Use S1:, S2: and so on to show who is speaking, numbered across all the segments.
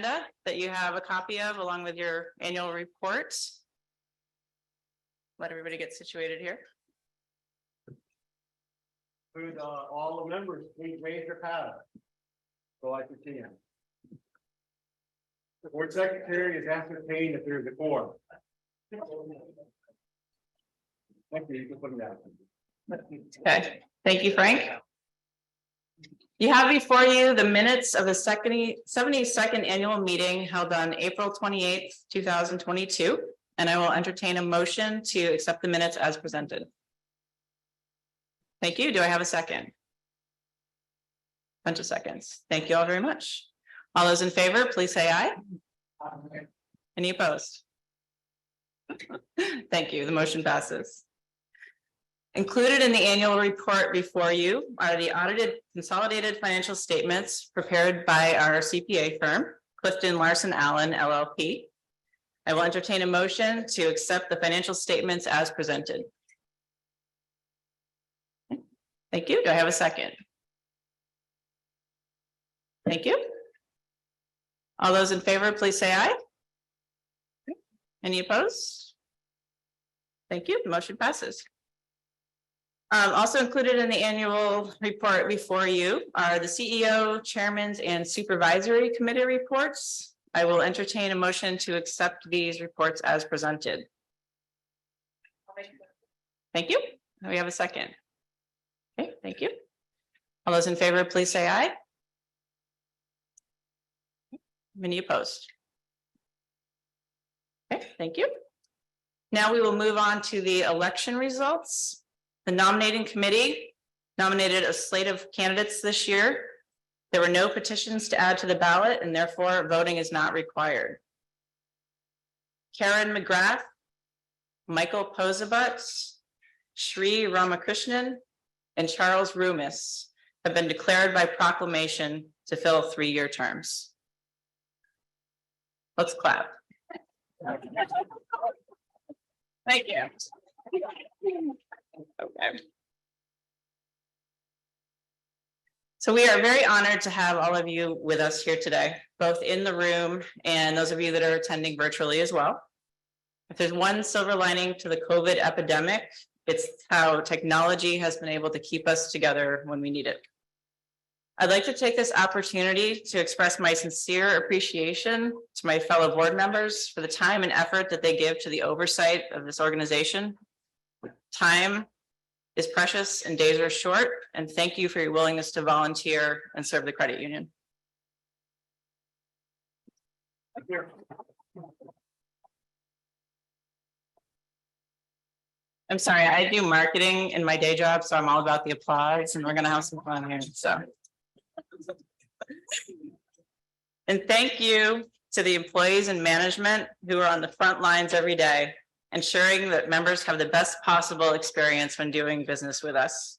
S1: agenda that you have a copy of along with your annual report. Let everybody get situated here.
S2: Would all the members please raise their hand so I can see them. The board secretary is ascertained if there's a quorum. Thank you. You can put them down.
S1: Okay, thank you, Frank. You have before you the minutes of the 72nd annual meeting held on April 28th, 2022, and I will entertain a motion to accept the minutes as presented. Thank you. Do I have a second? Bunch of seconds. Thank you all very much. All those in favor, please say aye. Any opposed? Thank you. The motion passes. Included in the annual report before you are the audited consolidated financial statements prepared by our CPA firm, Clifton Larson Allen LLP. I will entertain a motion to accept the financial statements as presented. Thank you. Do I have a second? Thank you. All those in favor, please say aye. Any opposed? Thank you. The motion passes. Also included in the annual report before you are the CEO, chairman's, and supervisory committee reports. I will entertain a motion to accept these reports as presented. Thank you. Do we have a second? Okay, thank you. All those in favor, please say aye. Any opposed? Okay, thank you. Now we will move on to the election results. The nominating committee nominated a slate of candidates this year. There were no petitions to add to the ballot, and therefore voting is not required. Karen McGrath, Michael Posabat, Sri Ramakrishnan, and Charles Rumis have been declared by proclamation to fill 3-year terms. Let's clap. Thank you. Okay. So we are very honored to have all of you with us here today, both in the room and those of you that are attending virtually as well. If there's one silver lining to the COVID epidemic, it's how technology has been able to keep us together when we need it. I'd like to take this opportunity to express my sincere appreciation to my fellow board members for the time and effort that they give to the oversight of this organization. Time is precious and days are short, and thank you for your willingness to volunteer and serve the credit union. I'm sorry, I do marketing in my day job, so I'm all about the applause, and we're going to have some fun here. So, and thank you to the employees and management who are on the front lines every day, ensuring that members have the best possible experience when doing business with us.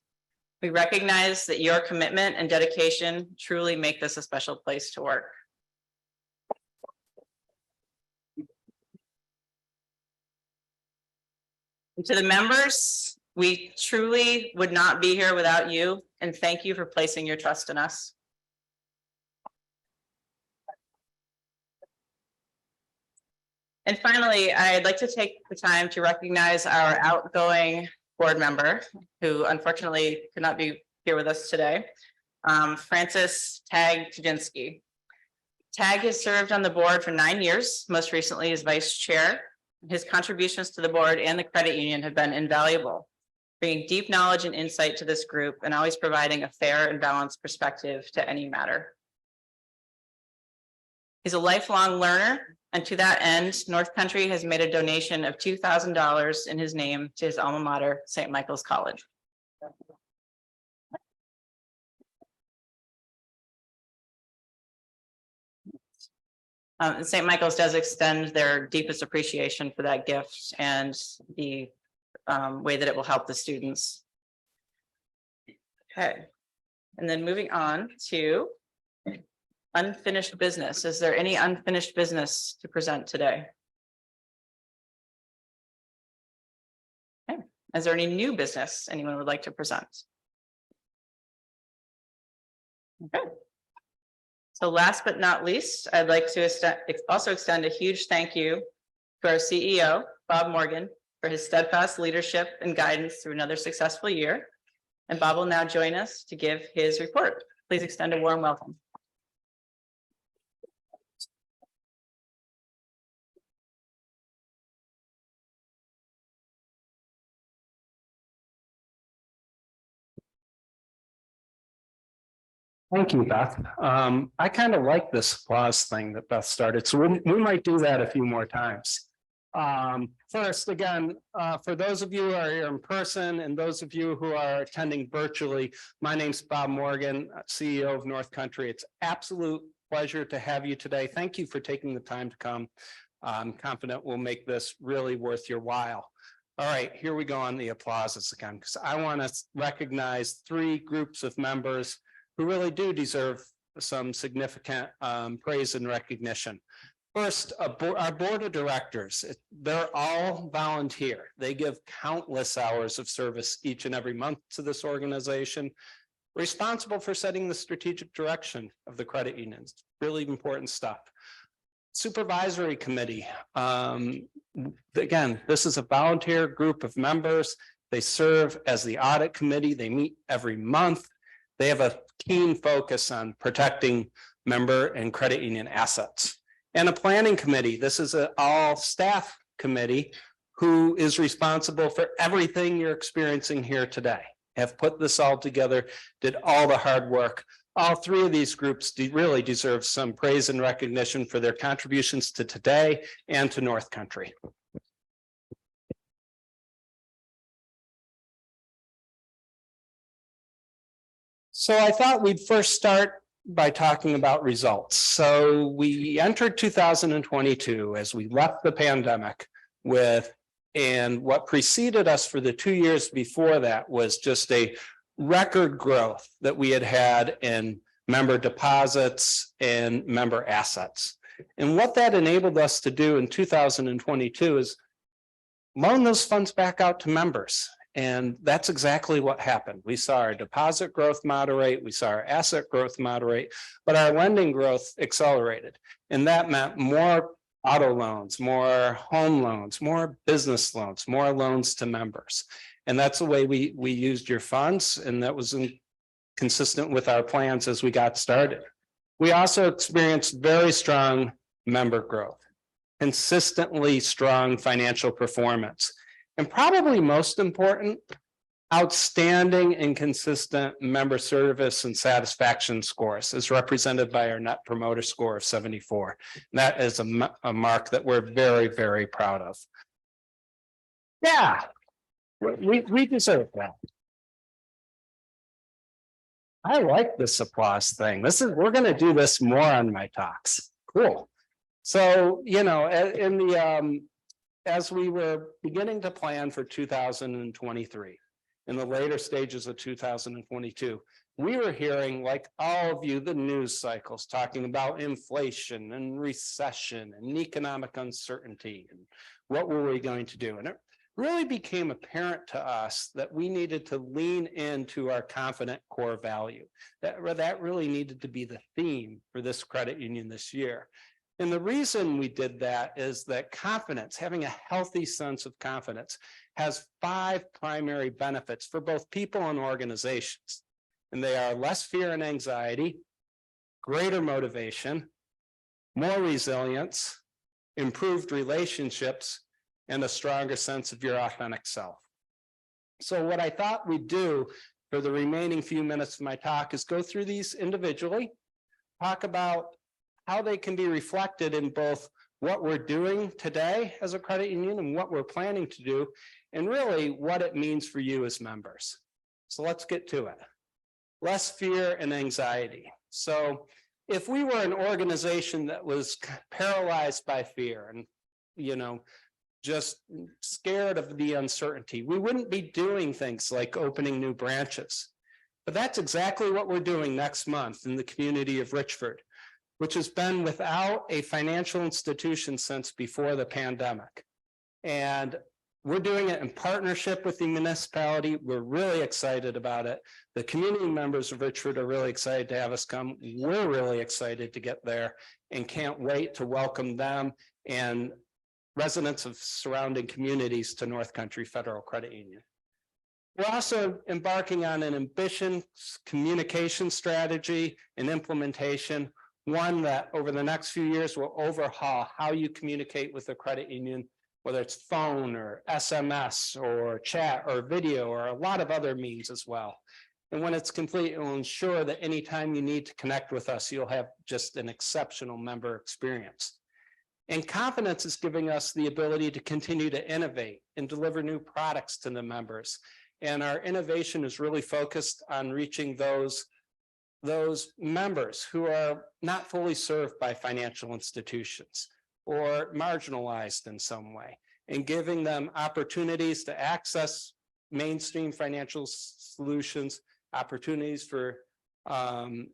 S1: We recognize that your commitment and dedication truly make this a special place to work. And to the members, we truly would not be here without you, and thank you for placing your trust in us. And finally, I'd like to take the time to recognize our outgoing board member, who unfortunately could not be here with us today, Francis Tag Kaczynski. Tag has served on the board for 9 years, most recently as vice chair. His contributions to the board and the credit union have been invaluable, bringing deep knowledge and insight to this group and always providing a fair and balanced perspective to any matter. He's a lifelong learner, and to that end, NorthCountry has made a donation of $2,000 in his name to his alma mater, St. Michael's College. St. Michael's does extend their deepest appreciation for that gift and the way that it will help the students. Okay, and then moving on to unfinished business. Is there any unfinished business to present today? Okay. Is there any new business anyone would like to present? Okay. So last but not least, I'd like to also extend a huge thank you to our CEO, Bob Morgan, for his steadfast leadership and guidance through another successful year. And Bob will now join us to give his report. Please extend a warm welcome.
S3: Thank you, Beth. I kind of like this applause thing that Beth started, so we might do that a few more times. First, again, for those of you who are here in person and those of you who are attending virtually, my name's Bob Morgan, CEO of NorthCountry. It's absolute pleasure to have you today. Thank you for taking the time to come. I'm confident we'll make this really worth your while. All right, here we go on the applauses again, because I want to recognize three groups of members who really do deserve some significant praise and recognition. First, our board of directors, they're all volunteer. They give countless hours of service each and every month to this organization, responsible for setting the strategic direction of the credit unions. Really important stuff. Supervisory committee. Again, this is a volunteer group of members. They serve as the audit committee. They meet every month. They have a keen focus on protecting member and credit union assets. And a planning committee. This is an all staff committee who is responsible for everything you're experiencing here today. Have put this all together, did all the hard work. All three of these groups really deserve some praise and recognition for their contributions to today and to NorthCountry. So I thought we'd first start by talking about results. So we entered 2022 as we left the pandemic with, and what preceded us for the 2 years before that was just a record growth that we had in member deposits and member assets. And what that enabled us to do in 2022 is loan those funds back out to members. And that's exactly what happened. We saw our deposit growth moderate, we saw our asset growth moderate, but our lending growth accelerated. And that meant more auto loans, more home loans, more business loans, more loans to members. And that's the way we used your funds. And that was consistent with our plans as we got started. We also experienced very strong member growth, consistently strong financial performance. And probably most important, outstanding and consistent member service and satisfaction scores as represented by our net promoter score of 74. And that is a mark that we're very, very proud of. Yeah, we deserve that. I like this applause thing. We're going to do this more on my talks. Cool. So, you know, in the as we were beginning to plan for 2023, in the later stages of 2022, we were hearing, like all of you, the news cycles talking about inflation and recession and economic uncertainty and what were we going to do. And it really became apparent to us that we needed to lean into our confident core value. That really needed to be the theme for this credit union this year. And the reason we did that is that confidence, having a healthy sense of confidence, has 5 primary benefits for both people and organizations. And they are less fear and anxiety, greater motivation, more resilience, improved relationships, and a stronger sense of your authentic self. So what I thought we'd do for the remaining few minutes of my talk is go through these individually, talk about how they can be reflected in both what we're doing today as a credit union and what we're planning to do, and really what it means for you as members. So let's get to it. Less fear and anxiety. So if we were an organization that was paralyzed by fear and, you know, just scared of the uncertainty, we wouldn't be doing things like opening new branches. But that's exactly what we're doing next month in the community of Richford, which has been without a financial institution since before the pandemic. And we're doing it in partnership with the municipality. We're really excited about it. The community members of Richford are really excited to have us come. We're really excited to get there and can't wait to welcome them and residents of surrounding communities to NorthCountry Federal Credit Union. We're also embarking on an ambitious communication strategy and implementation, one that over the next few years will overhaul how you communicate with the credit union, whether it's phone or SMS or chat or video or a lot of other means as well. And when it's complete, it will ensure that anytime you need to connect with us, you'll have just an exceptional member experience. And confidence is giving us the ability to continue to innovate and deliver new products to the members. And our innovation is really focused on reaching those members who are not fully served by financial institutions or marginalized in some way, and giving them opportunities to access mainstream financial solutions, opportunities for to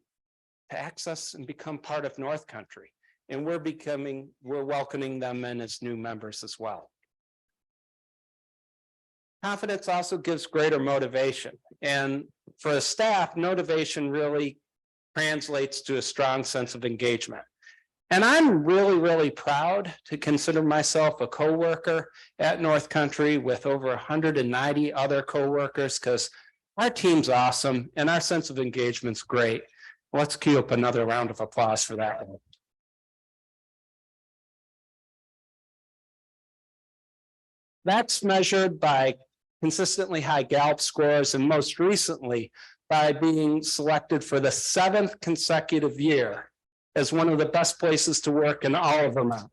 S3: access and become part of NorthCountry. And we're welcoming them in as new members as well. Confidence also gives greater motivation. And for the staff, motivation really translates to a strong sense of engagement. And I'm really, really proud to consider myself a coworker at NorthCountry with over 190 other coworkers, because our team's awesome and our sense of engagement's great. Let's cue up another round of applause for that. That's measured by consistently high Gallup scores, and most recently by being selected for the 7th consecutive year as one of the best places to work in all of Vermont.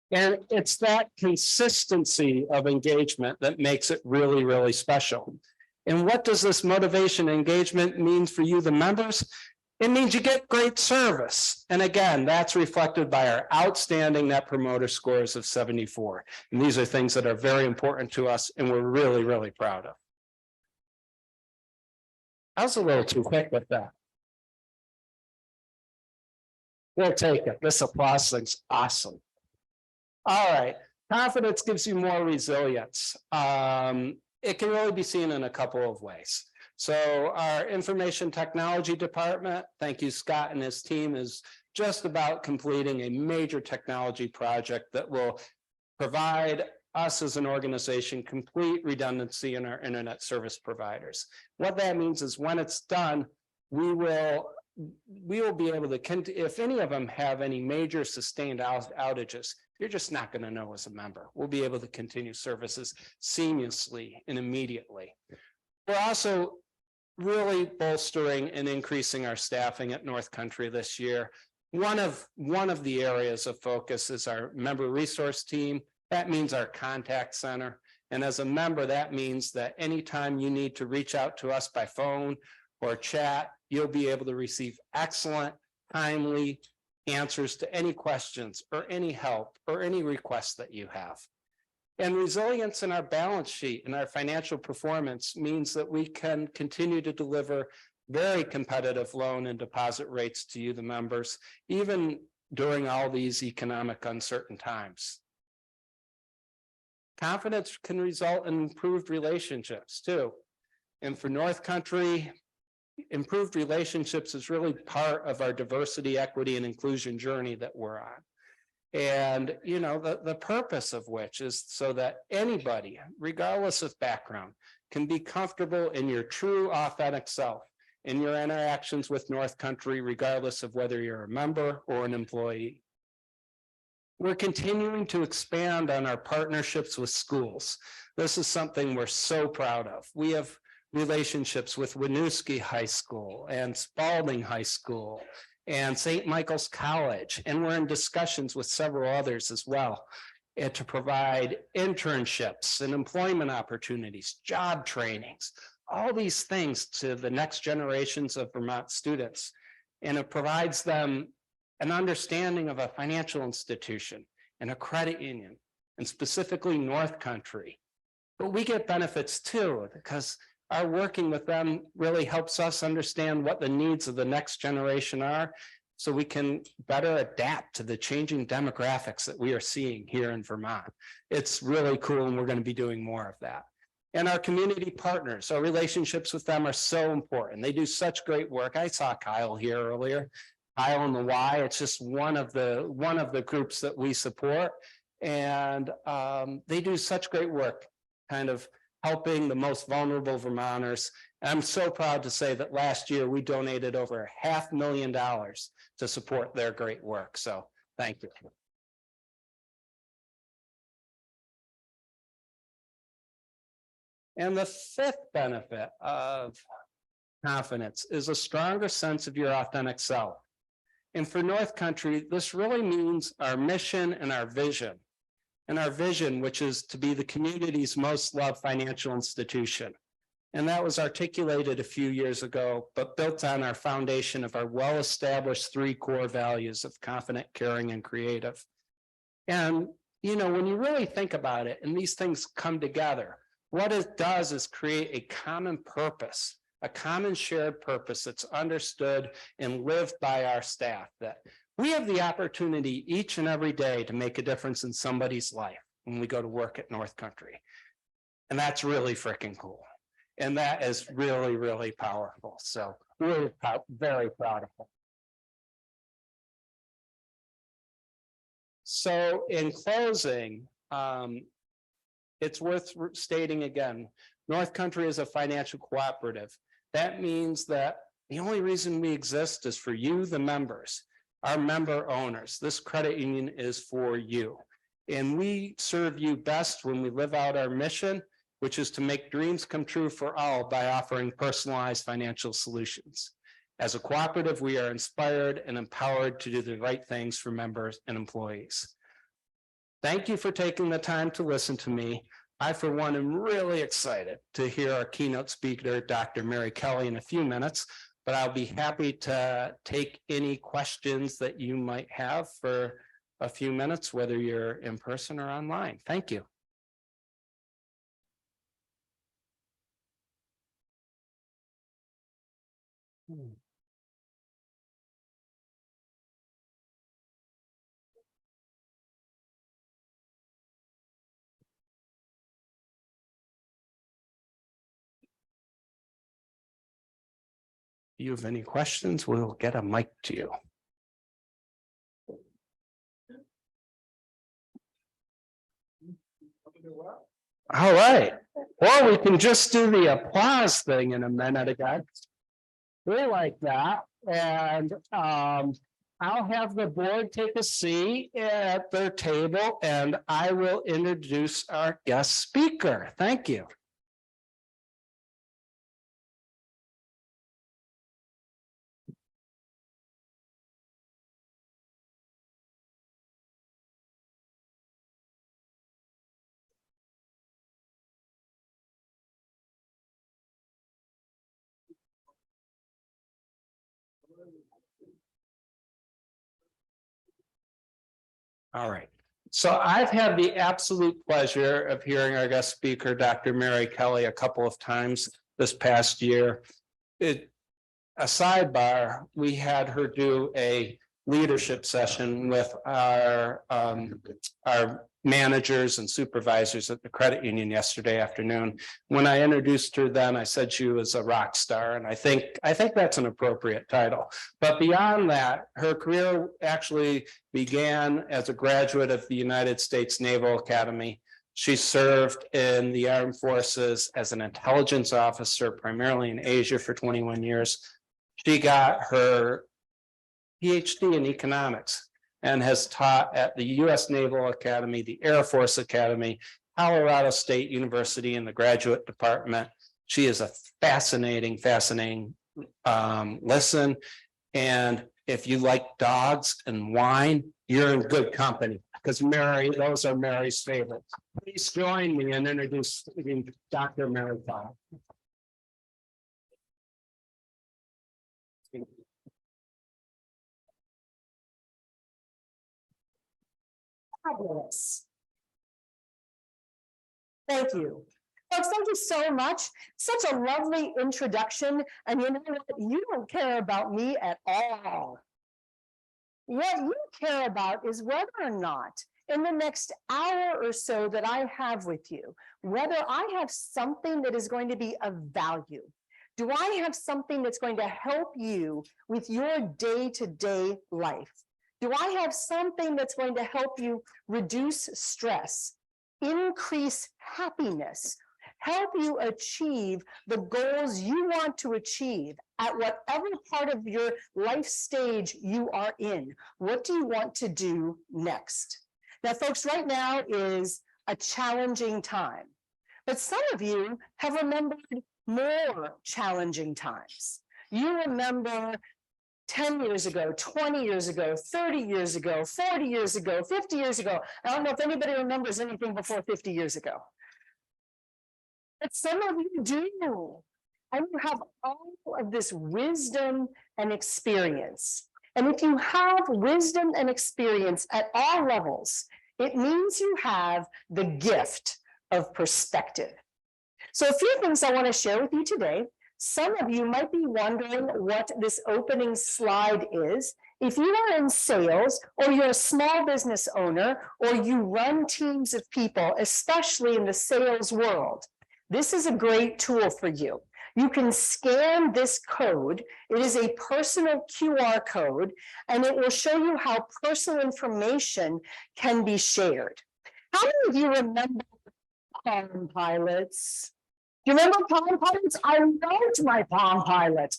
S3: And it's that consistency of engagement that makes it really, really special. And what does this motivation and engagement mean for you, the members? It means you get great service. And again, that's reflected by our outstanding Net Promoter scores of 74. And these are things that are very important to us and we're really, really proud of. I was a little too quick with that. We'll take it. This applause thing's awesome. All right. Confidence gives you more resilience. It can really be seen in a couple of ways. So our information technology department, thank you, Scott and his team, is just about completing a major technology project that will provide us as an organization complete redundancy in our internet service providers. What that means is when it's done, we will be able to, if any of them have any major sustained outages, you're just not going to know as a member. We'll be able to continue services seamlessly and immediately. We're also really bolstering and increasing our staffing at NorthCountry this year. One of the areas of focus is our member resource team. That means our contact center. And as a member, that means that anytime you need to reach out to us by phone or chat, you'll be able to receive excellent, timely answers to any questions or any help or any requests that you have. And resilience in our balance sheet and our financial performance means that we can continue to deliver very competitive loan and deposit rates to you, the members, even during all these economic uncertain times. Confidence can result in improved relationships too. And for NorthCountry, improved relationships is really part of our diversity, equity, and inclusion journey that we're on. And, you know, the purpose of which is so that anybody, regardless of background, can be comfortable in your true, authentic self in your interactions with NorthCountry, regardless of whether you're a member or an employee. We're continuing to expand on our partnerships with schools. This is something we're so proud of. We have relationships with Winooski High School and Spalding High School and St. Michael's College, and we're in discussions with several others as well, and to provide internships and employment opportunities, job trainings, all these things to the next generations of Vermont students. And it provides them an understanding of a financial institution and a credit union, and specifically NorthCountry. But we get benefits too, because our working with them really helps us understand what the needs of the next generation are. so we can better adapt to the changing demographics that we are seeing here in Vermont. It's really cool, and we're going to be doing more of that. And our community partners, our relationships with them are so important. They do such great work. I saw Kyle here earlier. Kyle and the Y, it's just one of the groups that we support. And they do such great work, kind of helping the most vulnerable Vermonters. I'm so proud to say that last year we donated over $500,000 to support their great work. So thank you. And the fifth benefit of confidence is a stronger sense of your authentic self. And for North Country, this really means our mission and our vision. And our vision, which is to be the community's most loved financial institution. And that was articulated a few years ago, but built on our foundation of our well-established 3 core values of confident, caring, and creative. And, you know, when you really think about it, and these things come together, what it does is create a common purpose, a common shared purpose that's understood and lived by our staff, that we have the opportunity each and every day to make a difference in somebody's life when we go to work at North Country. And that's really freaking cool. And that is really, really powerful. So we're very proud of it. So in closing, it's worth stating again, North Country is a financial cooperative. That means that the only reason we exist is for you, the members, our member owners. This credit union is for you. And we serve you best when we live out our mission, which is to make dreams come true for all by offering personalized financial solutions. As a cooperative, we are inspired and empowered to do the right things for members and employees. Thank you for taking the time to listen to me. I, for one, am really excited to hear our keynote speaker, Dr. Mary Kelly, in a few minutes, but I'll be happy to take any questions that you might have for a few minutes, whether you're in person or online. Thank you. If you have any questions, we'll get a mic to you. All right. Well, we can just do the applause thing in a minute again. We like that. And I'll have the board take a seat at their table and I will introduce our guest speaker. Thank you. All right. So I've had the absolute pleasure of hearing our guest speaker, Dr. Mary Kelly, a couple of times this past year. A sidebar, we had her do a leadership session with our managers and supervisors at the credit union yesterday afternoon. When I introduced her then, I said she was a rock star, and I think that's an appropriate title. But beyond that, her career actually began as a graduate of the United States Naval Academy. She served in the armed forces as an intelligence officer, primarily in Asia, for 21 years. She got her PhD in economics and has taught at the U.S. Naval Academy, the Air Force Academy, Colorado State University in the graduate department. She is a fascinating listen. And if you like dogs and wine, you're in good company, because Mary, those are Mary's favorites. Please join me in introducing Dr. Mary Kelly.
S4: Fabulous. Thank you. Folks, thank you so much. Such a lovely introduction. And you know what? You don't care about me at all. What you care about is whether or not in the next hour or so that I have with you, whether I have something that is going to be of value. Do I have something that's going to help you with your day-to-day life? Do I have something that's going to help you reduce stress, increase happiness, help you achieve the goals you want to achieve at whatever part of your life stage you are in? What do you want to do next? Now, folks, right now is a challenging time, but some of you have remembered more challenging times. You remember 10 years ago, 20 years ago, 30 years ago, 40 years ago, 50 years ago. I don't know if anybody remembers anything before 50 years ago. But some of you do. And you have all of this wisdom and experience. And if you have wisdom and experience at all levels, it means you have the gift of perspective. So a few things I want to share with you today. Some of you might be wondering what this opening slide is. If you are in sales, or you're a small business owner, or you run teams of people, especially in the sales world, this is a great tool for you. You can scan this code. It is a personal QR code, and it will show you how personal information can be shared. How many of you remember Palm Pilots? Do you remember Palm Pilots? I loved my Palm Pilot.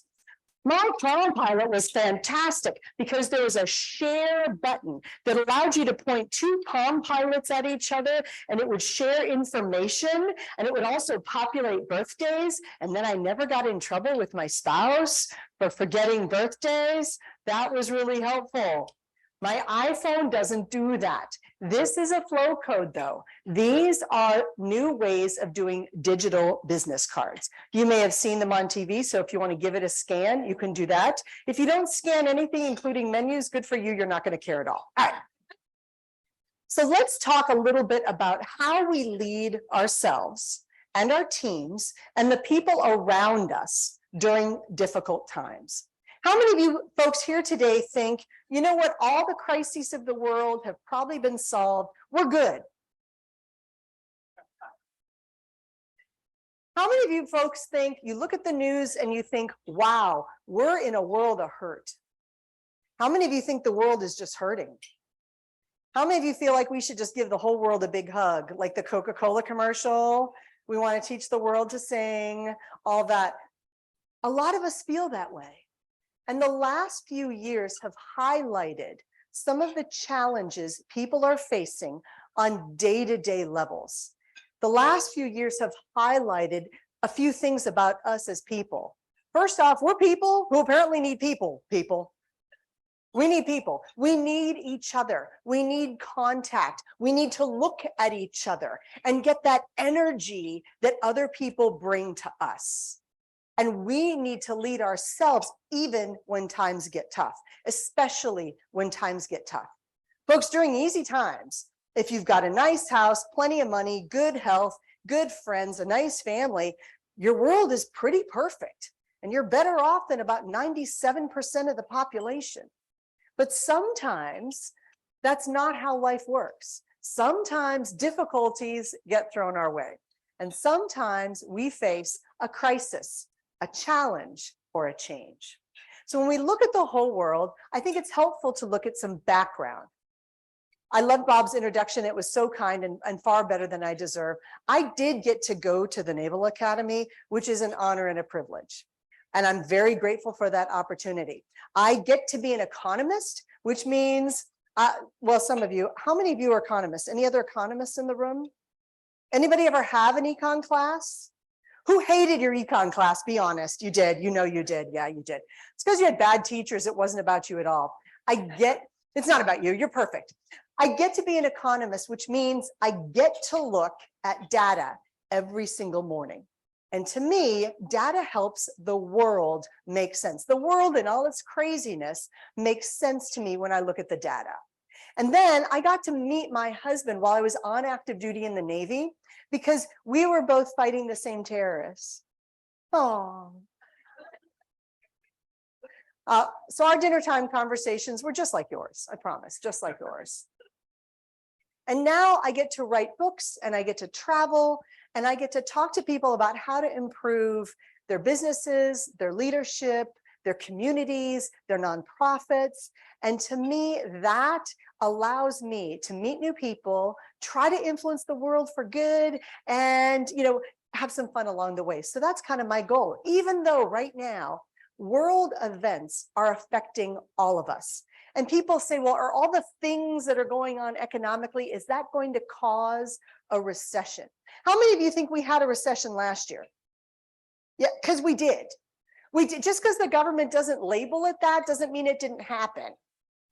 S4: My Palm Pilot was fantastic because there was a share button that allowed you to point two Palm Pilots at each other, and it would share information, and it would also populate birthdays. And then I never got in trouble with my spouse for forgetting birthdays. That was really helpful. My iPhone doesn't do that. This is a flow code, though. These are new ways of doing digital business cards. You may have seen them on TV, so if you want to give it a scan, you can do that. If you don't scan anything, including menus, good for you. You're not going to care at all. All right. So let's talk a little bit about how we lead ourselves and our teams and the people around us during difficult times. How many of you folks here today think, you know what, all the crises of the world have probably been solved, we're good? How many of you folks think, you look at the news and you think, wow, we're in a world of hurt? How many of you think the world is just hurting? How many of you feel like we should just give the whole world a big hug, like the Coca-Cola commercial? We want to teach the world to sing, all that. A lot of us feel that way. And the last few years have highlighted some of the challenges people are facing on day-to-day levels. The last few years have highlighted a few things about us as people. First off, we're people who apparently need people. We need people. We need each other. We need contact. We need to look at each other and get that energy that other people bring to us. And we need to lead ourselves even when times get tough, especially when times get tough. Folks, during easy times, if you've got a nice house, plenty of money, good health, good friends, a nice family, your world is pretty perfect. And you're better off than about 97% of the population. But sometimes that's not how life works. Sometimes difficulties get thrown our way. And sometimes we face a crisis, a challenge, or a change. So when we look at the whole world, I think it's helpful to look at some background. I love Bob's introduction. It was so kind and far better than I deserve. I did get to go to the Naval Academy, which is an honor and a privilege. And I'm very grateful for that opportunity. I get to be an economist, which means, well, some of you, how many of you are economists? Any other economists in the room? Anybody ever have an econ class? Who hated your econ class? Be honest. You did. You know you did. Yeah, you did. It's because you had bad teachers. It wasn't about you at all. It's not about you. You're perfect. I get to be an economist, which means I get to look at data every single morning. And to me, data helps the world make sense. The world in all its craziness makes sense to me when I look at the data. And then I got to meet my husband while I was on active duty in the Navy, because we were both fighting the same terrorists. Oh, So our dinner time conversations were just like yours, I promise, just like yours. And now I get to write books and I get to travel and I get to talk to people about how to improve their businesses, their leadership, their communities, their nonprofits. And to me, that allows me to meet new people, try to influence the world for good, and have some fun along the way. So that's kind of my goal, even though right now, world events are affecting all of us. And people say, well, are all the things that are going on economically, is that going to cause a recession? How many of you think we had a recession last year? Yeah, because we did. We did. Just because the government doesn't label it that doesn't mean it didn't happen.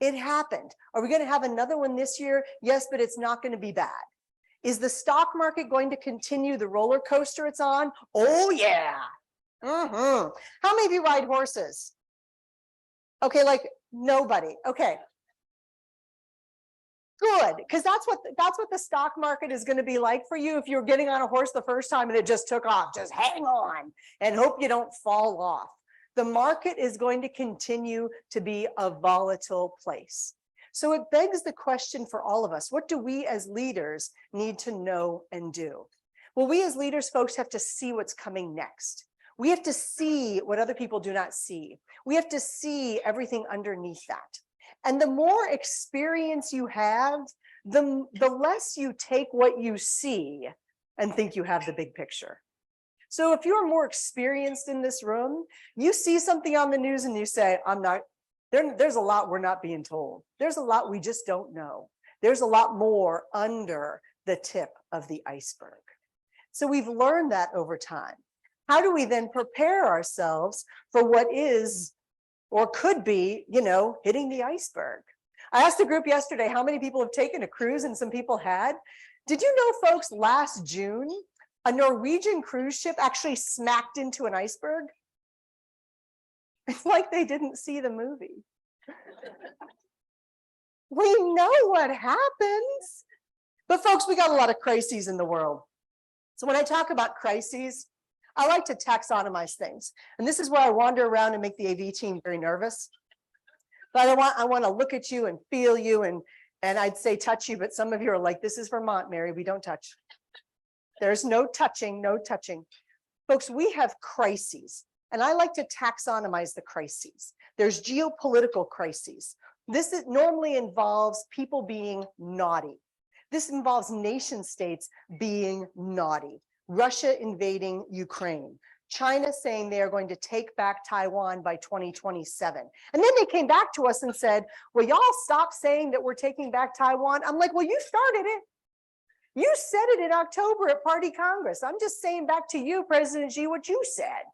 S4: It happened. Are we going to have another one this year? Yes, but it's not going to be bad. Is the stock market going to continue the roller coaster it's on? Oh, yeah. How many of you ride horses? Okay, like nobody. Okay. Good, because that's what the stock market is going to be like for you if you're getting on a horse the first time and it just took off. Just hang on and hope you don't fall off. The market is going to continue to be a volatile place. So it begs the question for all of us, what do we as leaders need to know and do? Well, we as leaders, folks, have to see what's coming next. We have to see what other people do not see. We have to see everything underneath that. And the more experience you have, the less you take what you see and think you have the big picture. So if you're more experienced in this room, you see something on the news and you say, there's a lot we're not being told. There's a lot we just don't know. There's a lot more under the tip of the iceberg. So we've learned that over time. How do we then prepare ourselves for what is or could be, hitting the iceberg? I asked the group yesterday how many people have taken a cruise, and some people had. Did you know, folks, last June, a Norwegian cruise ship actually smacked into an iceberg? It's like they didn't see the movie. We know what happens. But folks, we got a lot of crises in the world. So when I talk about crises, I like to taxonomize things. And this is where I wander around and make the AV team very nervous. But I want to look at you and feel you, and I'd say touch you, but some of you are like, this is Vermont, Mary, we don't touch. There's no touching, no touching. Folks, we have crises, and I like to taxonomize the crises. There's geopolitical crises. This normally involves people being naughty. This involves nation states being naughty. Russia invading Ukraine, China saying they are going to take back Taiwan by 2027. And then they came back to us and said, well, y'all stop saying that we're taking back Taiwan. I'm like, well, you started it. You said it in October at Party Congress. I'm just saying back to you, President Xi, what you said.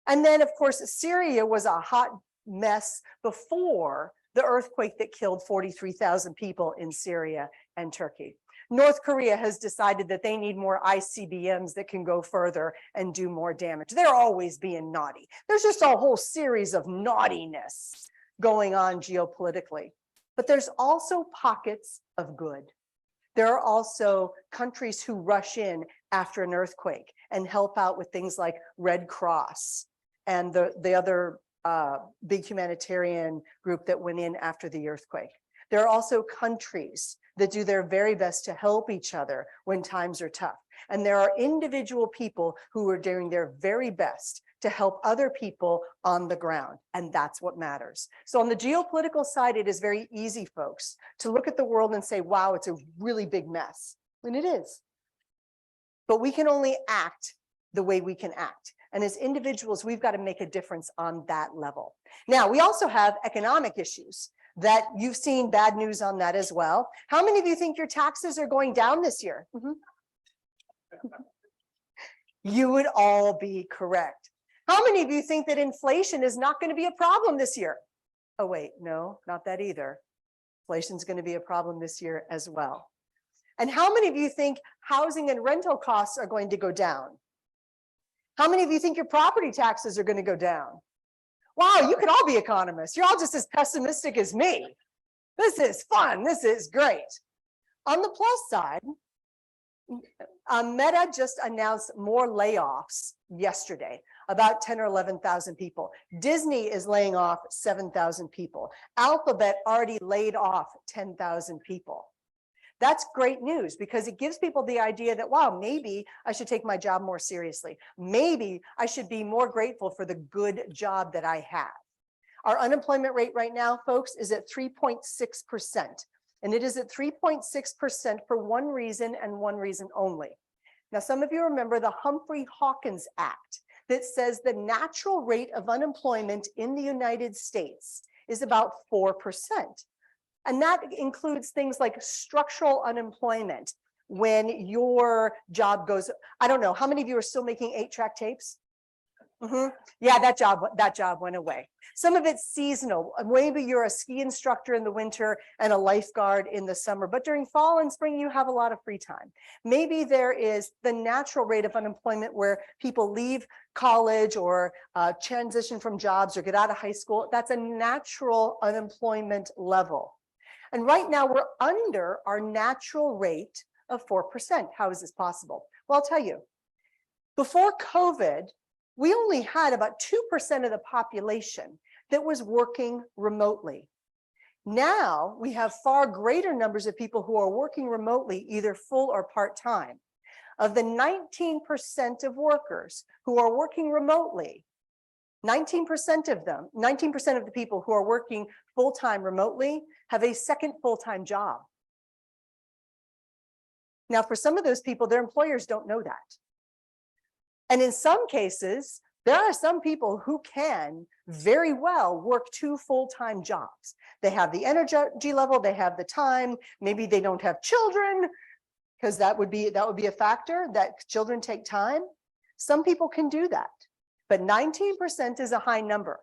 S4: And then, of course, Syria was a hot mess before the earthquake that killed 43,000 people in Syria and Turkey. North Korea has decided that they need more ICBMs that can go further and do more damage. They're always being naughty. There's just a whole series of naughtiness going on geopolitically. But there's also pockets of good. There are also countries who rush in after an earthquake and help out with things like Red Cross and the other big humanitarian group that went in after the earthquake. There are also countries that do their very best to help each other when times are tough. And there are individual people who are doing their very best to help other people on the ground. And that's what matters. So on the geopolitical side, it is very easy, folks, to look at the world and say, wow, it's a really big mess. And it is. But we can only act the way we can act. And as individuals, we've got to make a difference on that level. Now, we also have economic issues that you've seen bad news on that as well. How many of you think your taxes are going down this year? You would all be correct. How many of you think that inflation is not going to be a problem this year? Oh, wait, no, not that either. Inflation is going to be a problem this year as well. And how many of you think housing and rental costs are going to go down? How many of you think your property taxes are going to go down? Wow, you could all be economists. You're all just as pessimistic as me. This is fun. This is great. On the plus side, Meta just announced more layoffs yesterday. about 10 or 11,000 people. Disney is laying off 7,000 people. Alphabet already laid off 10,000 people. That's great news because it gives people the idea that, wow, maybe I should take my job more seriously. Maybe I should be more grateful for the good job that I have. Our unemployment rate right now, folks, is at 3.6%. And it is at 3.6% for one reason and one reason only. Now, some of you remember the Humphrey-Hawkins Act that says the natural rate of unemployment in the United States is about 4%. And that includes things like structural unemployment, when your job goes, I don't know, how many of you are still making 8-track tapes? Yeah, that job went away. Some of it's seasonal. Maybe you're a ski instructor in the winter and a lifeguard in the summer, but during fall and spring, you have a lot of free time. Maybe there is the natural rate of unemployment where people leave college or transition from jobs or get out of high school. That's a natural unemployment level. And right now we're under our natural rate of 4%. How is this possible? Well, I'll tell you, before COVID, we only had about 2% of the population that was working remotely. Now we have far greater numbers of people who are working remotely, either full or part-time. Of the 19% of workers who are working remotely, 19% of them, 19% of the people who are working full-time remotely have a second full-time job. Now, for some of those people, their employers don't know that. And in some cases, there are some people who can very well work 2 full-time jobs. They have the energy level, they have the time, maybe they don't have children, because that would be a factor, that children take time. Some people can do that, but 19% is a high number.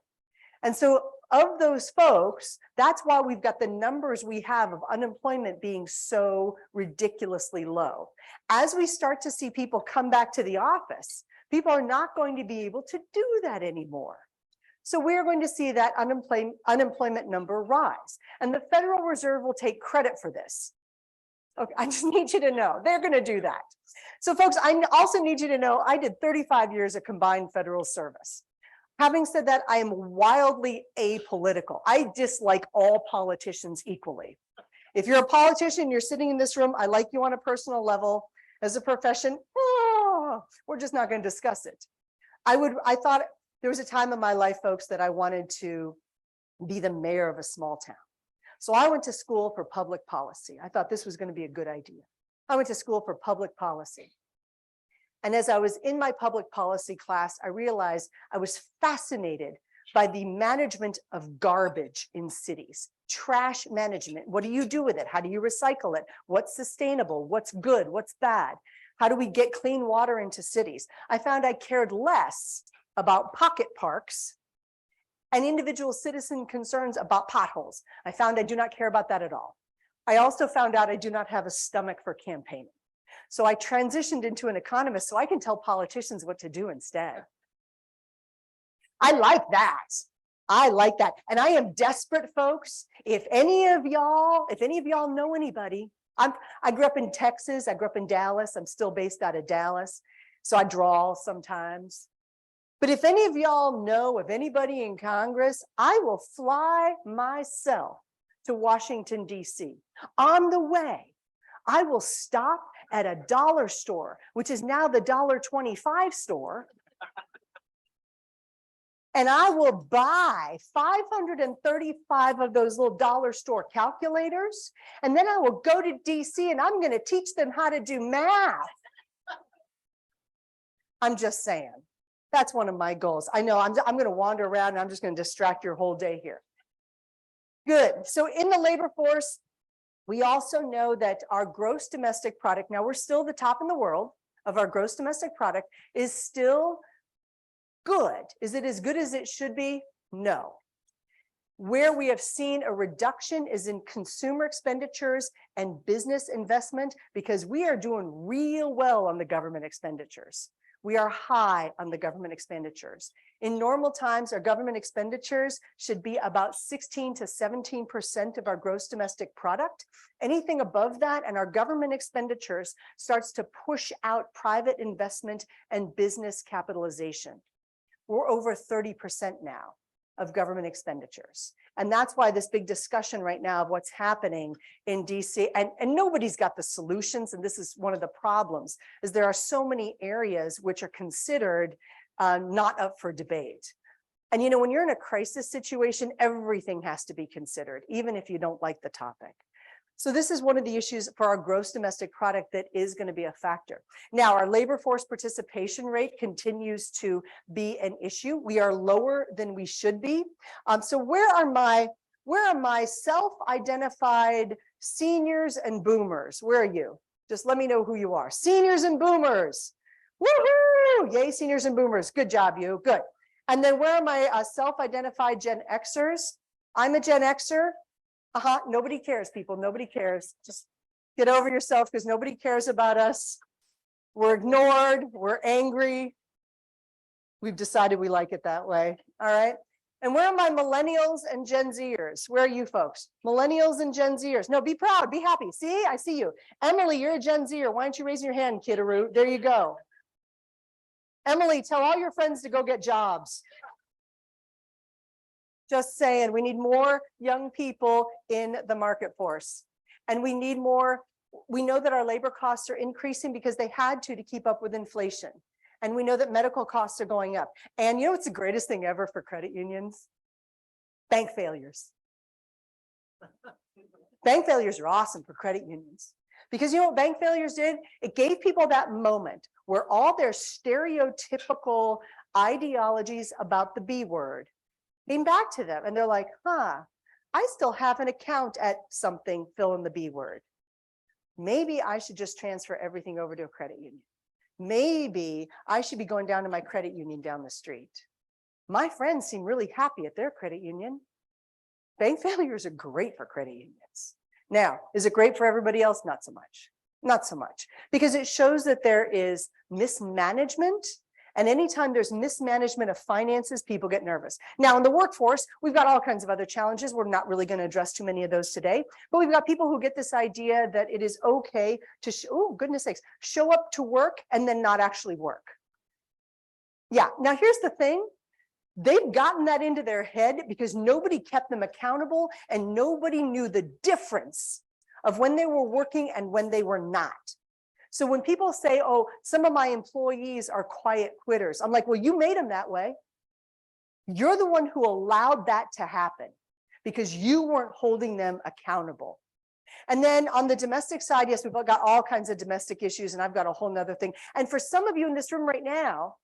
S4: And so of those folks, that's why we've got the numbers we have of unemployment being so ridiculously low. As we start to see people come back to the office, people are not going to be able to do that anymore. So we're going to see that unemployment number rise. And the Federal Reserve will take credit for this. Okay, I just need you to know they're going to do that. So folks, I also need you to know I did 35 years of combined federal service. Having said that, I am wildly apolitical. I dislike all politicians equally. If you're a politician, you're sitting in this room, I like you on a personal level. As a profession, we're just not going to discuss it. I thought there was a time in my life, folks, that I wanted to be the mayor of a small town. So I went to school for public policy. I thought this was going to be a good idea. I went to school for public policy. And as I was in my public policy class, I realized I was fascinated by the management of garbage in cities, trash management. What do you do with it? How do you recycle it? What's sustainable? What's good? What's bad? How do we get clean water into cities? I found I cared less about pocket parks and individual citizen concerns about potholes. I found I do not care about that at all. I also found out I do not have a stomach for campaigning. So I transitioned into an economist so I can tell politicians what to do instead. I like that. I like that. And I am desperate, folks. If any of y'all know anybody, I grew up in Texas. I grew up in Dallas. I'm still based out of Dallas. So I drawl sometimes. But if any of y'all know of anybody in Congress, I will fly myself to Washington, D.C. On the way, I will stop at a dollar store, which is now the $1.25 store. And I will buy 535 of those little dollar store calculators. And then I will go to DC and I'm going to teach them how to do math. I'm just saying, that's one of my goals. I know I'm going to wander around and I'm just going to distract your whole day here. Good. So in the labor force, we also know that our gross domestic product, now we're still the top in the world of our gross domestic product, is still good. Is it as good as it should be? No. Where we have seen a reduction is in consumer expenditures and business investment, because we are doing real well on the government expenditures. We are high on the government expenditures. In normal times, our government expenditures should be about 16 to 17% of our gross domestic product. Anything above that, and our government expenditures starts to push out private investment and business capitalization. We're over 30% now of government expenditures. And that's why this big discussion right now of what's happening in DC, and nobody's got the solutions. And this is one of the problems, is there are so many areas which are considered not up for debate. And you know, when you're in a crisis situation, everything has to be considered, even if you don't like the topic. So this is one of the issues for our gross domestic product that is going to be a factor. Now, our labor force participation rate continues to be an issue. We are lower than we should be. So where are my self-identified seniors and boomers? Where are you? Just let me know who you are. Seniors and boomers. Woohoo! Yay, seniors and boomers. Good job, you. Good. And then where are my self-identified Gen Xers? I'm a Gen Xer. Nobody cares, people. Nobody cares. Just get over yourself because nobody cares about us. We're ignored. We're angry. We've decided we like it that way. All right. And where are my millennials and Gen Zers? Where are you folks? Millennials and Gen Zers. No, be proud. Be happy. See, I see you. Emily, you're a Gen Zer. Why don't you raise your hand, kiddaroo? There you go. Emily, tell all your friends to go get jobs. Just saying, we need more young people in the market force. And we need more. We know that our labor costs are increasing because they had to keep up with inflation. And we know that medical costs are going up. And you know what's the greatest thing ever for credit unions? Bank failures. Bank failures are awesome for credit unions. Because you know what bank failures did? It gave people that moment where all their stereotypical ideologies about the B word came back to them. And they're like, I still have an account at something, fill in the B word. Maybe I should just transfer everything over to a credit union. Maybe I should be going down to my credit union down the street. My friends seem really happy at their credit union. Bank failures are great for credit unions. Now, is it great for everybody else? Not so much. Not so much. Because it shows that there is mismanagement. And anytime there's mismanagement of finances, people get nervous. Now, in the workforce, we've got all kinds of other challenges. We're not really going to address too many of those today. But we've got people who get this idea that it is okay to, oh, goodness sakes, show up to work and then not actually work. Yeah. Now, here's the thing. They've gotten that into their head because nobody kept them accountable and nobody knew the difference of when they were working and when they were not. So when people say, oh, some of my employees are quiet quitters, I'm like, well, you made them that way. You're the one who allowed that to happen because you weren't holding them accountable. And then on the domestic side, yes, we've got all kinds of domestic issues, and I've got a whole nother thing. And for some of you in this room right now,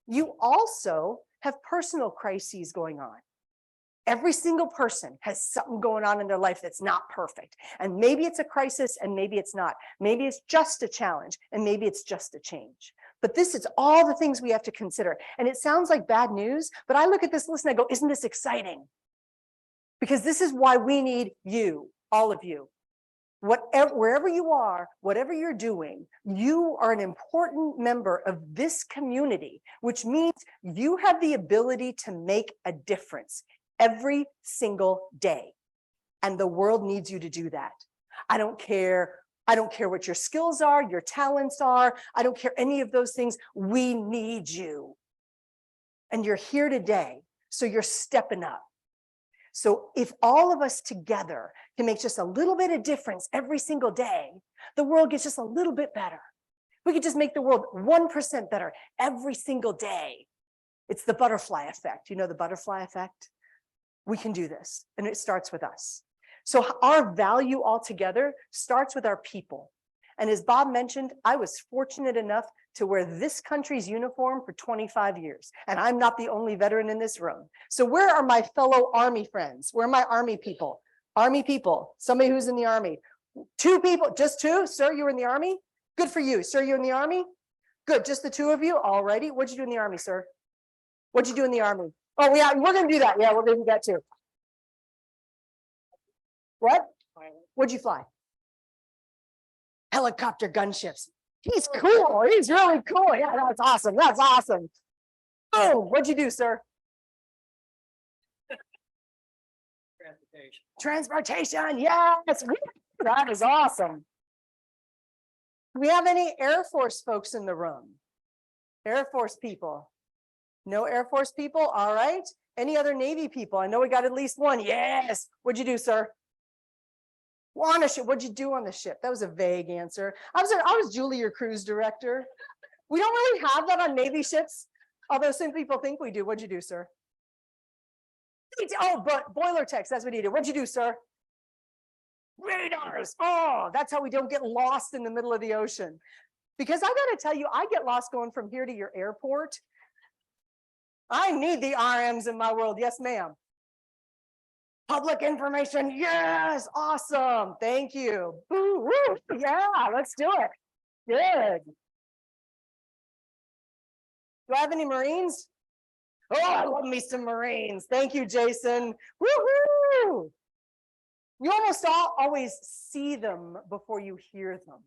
S4: you also have personal crises going on. Every single person has something going on in their life that's not perfect. And maybe it's a crisis and maybe it's not. Maybe it's just a challenge and maybe it's just a change. But this is all the things we have to consider. And it sounds like bad news, but I look at this list and I go, isn't this exciting? Because this is why we need you, all of you. Wherever you are, whatever you're doing, you are an important member of this community, which means you have the ability to make a difference every single day. And the world needs you to do that. I don't care what your skills are, your talents are. I don't care any of those things. We need you. And you're here today, so you're stepping up. So if all of us together can make just a little bit of difference every single day, the world gets just a little bit better. We could just make the world 1% better every single day. It's the butterfly effect. You know the butterfly effect? We can do this, and it starts with us. So our value altogether starts with our people. And as Bob mentioned, I was fortunate enough to wear this country's uniform for 25 years. And I'm not the only veteran in this room. So where are my fellow Army friends? Where are my Army people? Army people, somebody who's in the Army. 2 people, just 2? Sir, you were in the Army? Good for you. Sir, you're in the Army? Good, just the 2 of you? All righty. What'd you do in the Army, sir? What'd you do in the Army? Oh, yeah, we're going to do that. Yeah, we're going to do that too. What? What'd you fly? Helicopter gunships. He's cool. He's really cool. Yeah, that's awesome. That's awesome. Oh, what'd you do, sir? Transportation. Yes. That is awesome. Do we have any Air Force folks in the room? Air Force people. No Air Force people? All right. Any other Navy people? I know we got at least one. Yes. What'd you do, sir? Well, on a ship. What'd you do on the ship? That was a vague answer. I was Julie, your cruise director. We don't really have that on Navy ships, although some people think we do. What'd you do, sir? Oh, but boiler techs, that's what you did. What'd you do, sir? Radars. Oh, that's how we don't get lost in the middle of the ocean. Because I got to tell you, I get lost going from here to your airport. I need the RMs in my world. Yes, ma'am. Public information. Yes. Awesome. Thank you. Woo, woo. Yeah, let's do it. Good. Do I have any Marines? Oh, I love me some Marines. Thank you, Jason. Woohoo! You almost always see them before you hear them.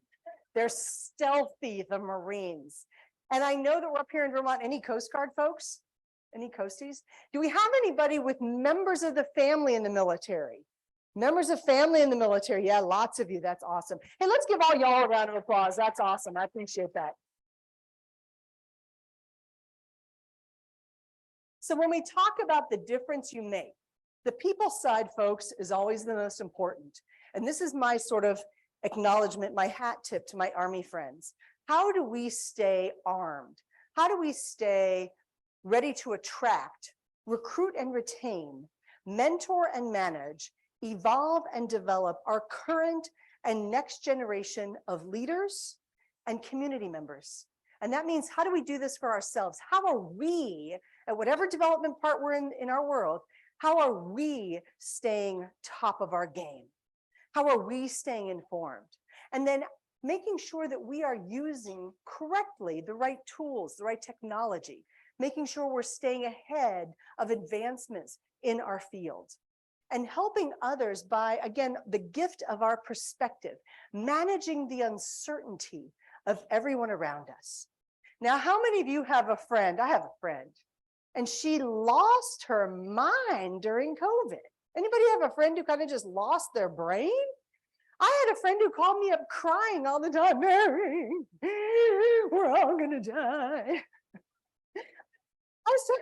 S4: They're stealthy, the Marines. And I know that we're up here in Vermont. Any Coast Guard folks? Any Coasties? Do we have anybody with members of the family in the military? Members of family in the military? Yeah, lots of you. That's awesome. Hey, let's give all y'all a round of applause. That's awesome. I appreciate that. So when we talk about the difference you make, the people side, folks, is always the most important. And this is my sort of acknowledgement, my hat tip to my Army friends. How do we stay armed? How do we stay ready to attract, recruit and retain, mentor and manage, evolve and develop our current and next generation of leaders and community members? And that means, how do we do this for ourselves? How are we, at whatever development part we're in our world, how are we staying top of our game? How are we staying informed? And then making sure that we are using correctly the right tools, the right technology, making sure we're staying ahead of advancements in our field, and helping others by, again, the gift of our perspective, managing the uncertainty of everyone around us. Now, how many of you have a friend? I have a friend, and she lost her mind during COVID. Anybody have a friend who kind of just lost their brain? I had a friend who called me up crying all the time, Mary, we're all gonna die. I said,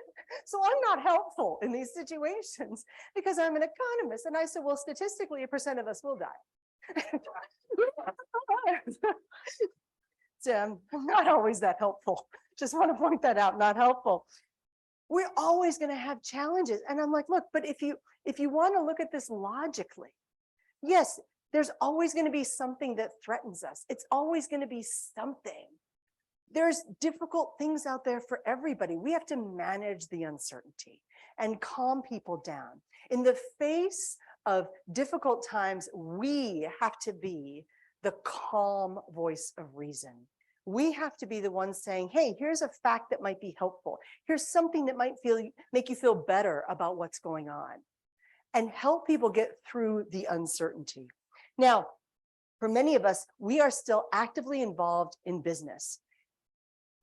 S4: so I'm not helpful in these situations because I'm an economist. And I said, well, statistically, 1% of us will die. So I'm not always that helpful. Just want to point that out, not helpful. We're always going to have challenges. And I'm like, look, but if you want to look at this logically, yes, there's always going to be something that threatens us. It's always going to be something. There's difficult things out there for everybody. We have to manage the uncertainty and calm people down. In the face of difficult times, we have to be the calm voice of reason. We have to be the ones saying, hey, here's a fact that might be helpful. Here's something that might make you feel better about what's going on, and help people get through the uncertainty. Now, for many of us, we are still actively involved in business.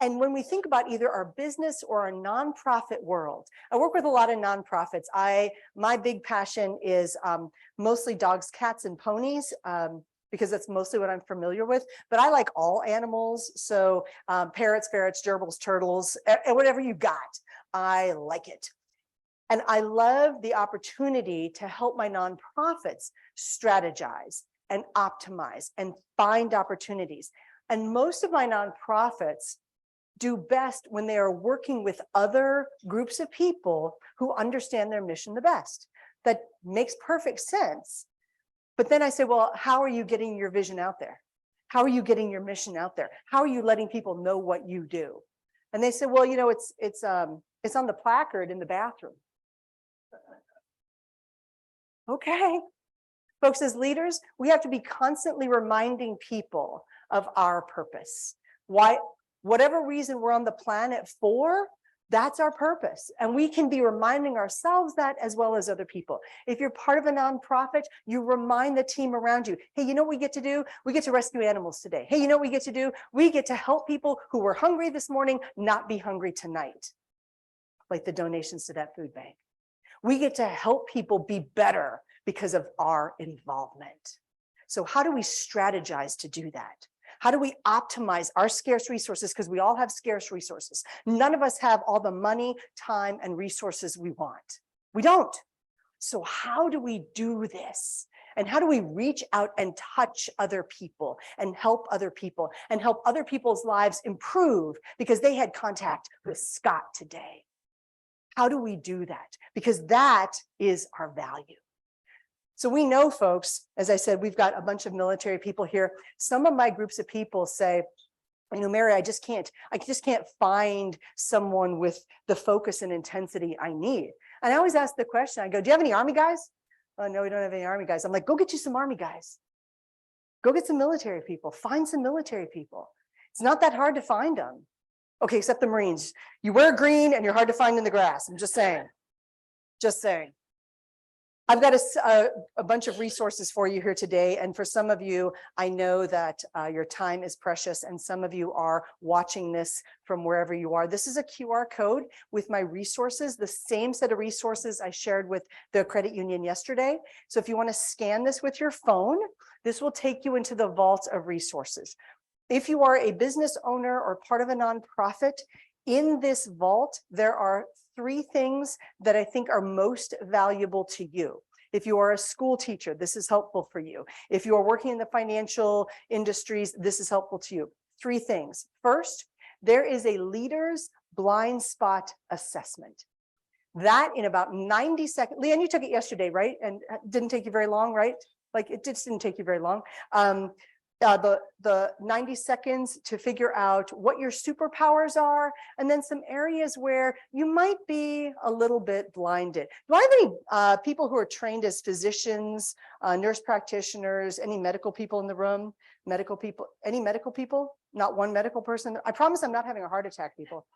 S4: And when we think about either our business or our nonprofit world, I work with a lot of nonprofits. My big passion is mostly dogs, cats, and ponies, because that's mostly what I'm familiar with. But I like all animals. So parrots, ferrets, gerbils, turtles, and whatever you got, I like it. And I love the opportunity to help my nonprofits strategize and optimize and find opportunities. And most of my nonprofits do best when they are working with other groups of people who understand their mission the best. That makes perfect sense. But then I say, well, how are you getting your vision out there? How are you getting your mission out there? How are you letting people know what you do? And they say, well, you know, it's on the placard in the bathroom. Okay. Folks, as leaders, we have to be constantly reminding people of our purpose. Why, whatever reason we're on the planet for, that's our purpose. And we can be reminding ourselves that as well as other people. If you're part of a nonprofit, you remind the team around you, hey, you know what we get to do? We get to rescue animals today. Hey, you know what we get to do? We get to help people who were hungry this morning not be hungry tonight, like the donations to that food bank. We get to help people be better because of our involvement. So how do we strategize to do that? How do we optimize our scarce resources? Because we all have scarce resources. None of us have all the money, time, and resources we want. We don't. So how do we do this? And how do we reach out and touch other people and help other people and help other people's lives improve because they had contact with Scott today? How do we do that? Because that is our value. So we know, folks, as I said, we've got a bunch of military people here. Some of my groups of people say, you know, Mary, I just can't find someone with the focus and intensity I need. And I always ask the question, I go, do you have any Army guys? Oh, no, we don't have any Army guys. I'm like, go get you some Army guys. Go get some military people. Find some military people. It's not that hard to find them. Okay, except the Marines. You wear green and you're hard to find in the grass. I'm just saying. Just saying. I've got a bunch of resources for you here today. And for some of you, I know that your time is precious and some of you are watching this from wherever you are. This is a QR code with my resources, the same set of resources I shared with the credit union yesterday. So if you want to scan this with your phone, this will take you into the vault of resources. If you are a business owner or part of a nonprofit, in this vault, there are 3 things that I think are most valuable to you. If you are a school teacher, this is helpful for you. If you are working in the financial industries, this is helpful to you. 3 things. First, there is a leader's blind spot assessment. That in about 90 seconds, Leanne, you took it yesterday, right? And it didn't take you very long, right? Like it just didn't take you very long. The 90 seconds to figure out what your superpowers are, and then some areas where you might be a little bit blinded. Do I have any people who are trained as physicians, nurse practitioners, any medical people in the room? Medical people, any medical people? Not one medical person? I promise I'm not having a heart attack, people.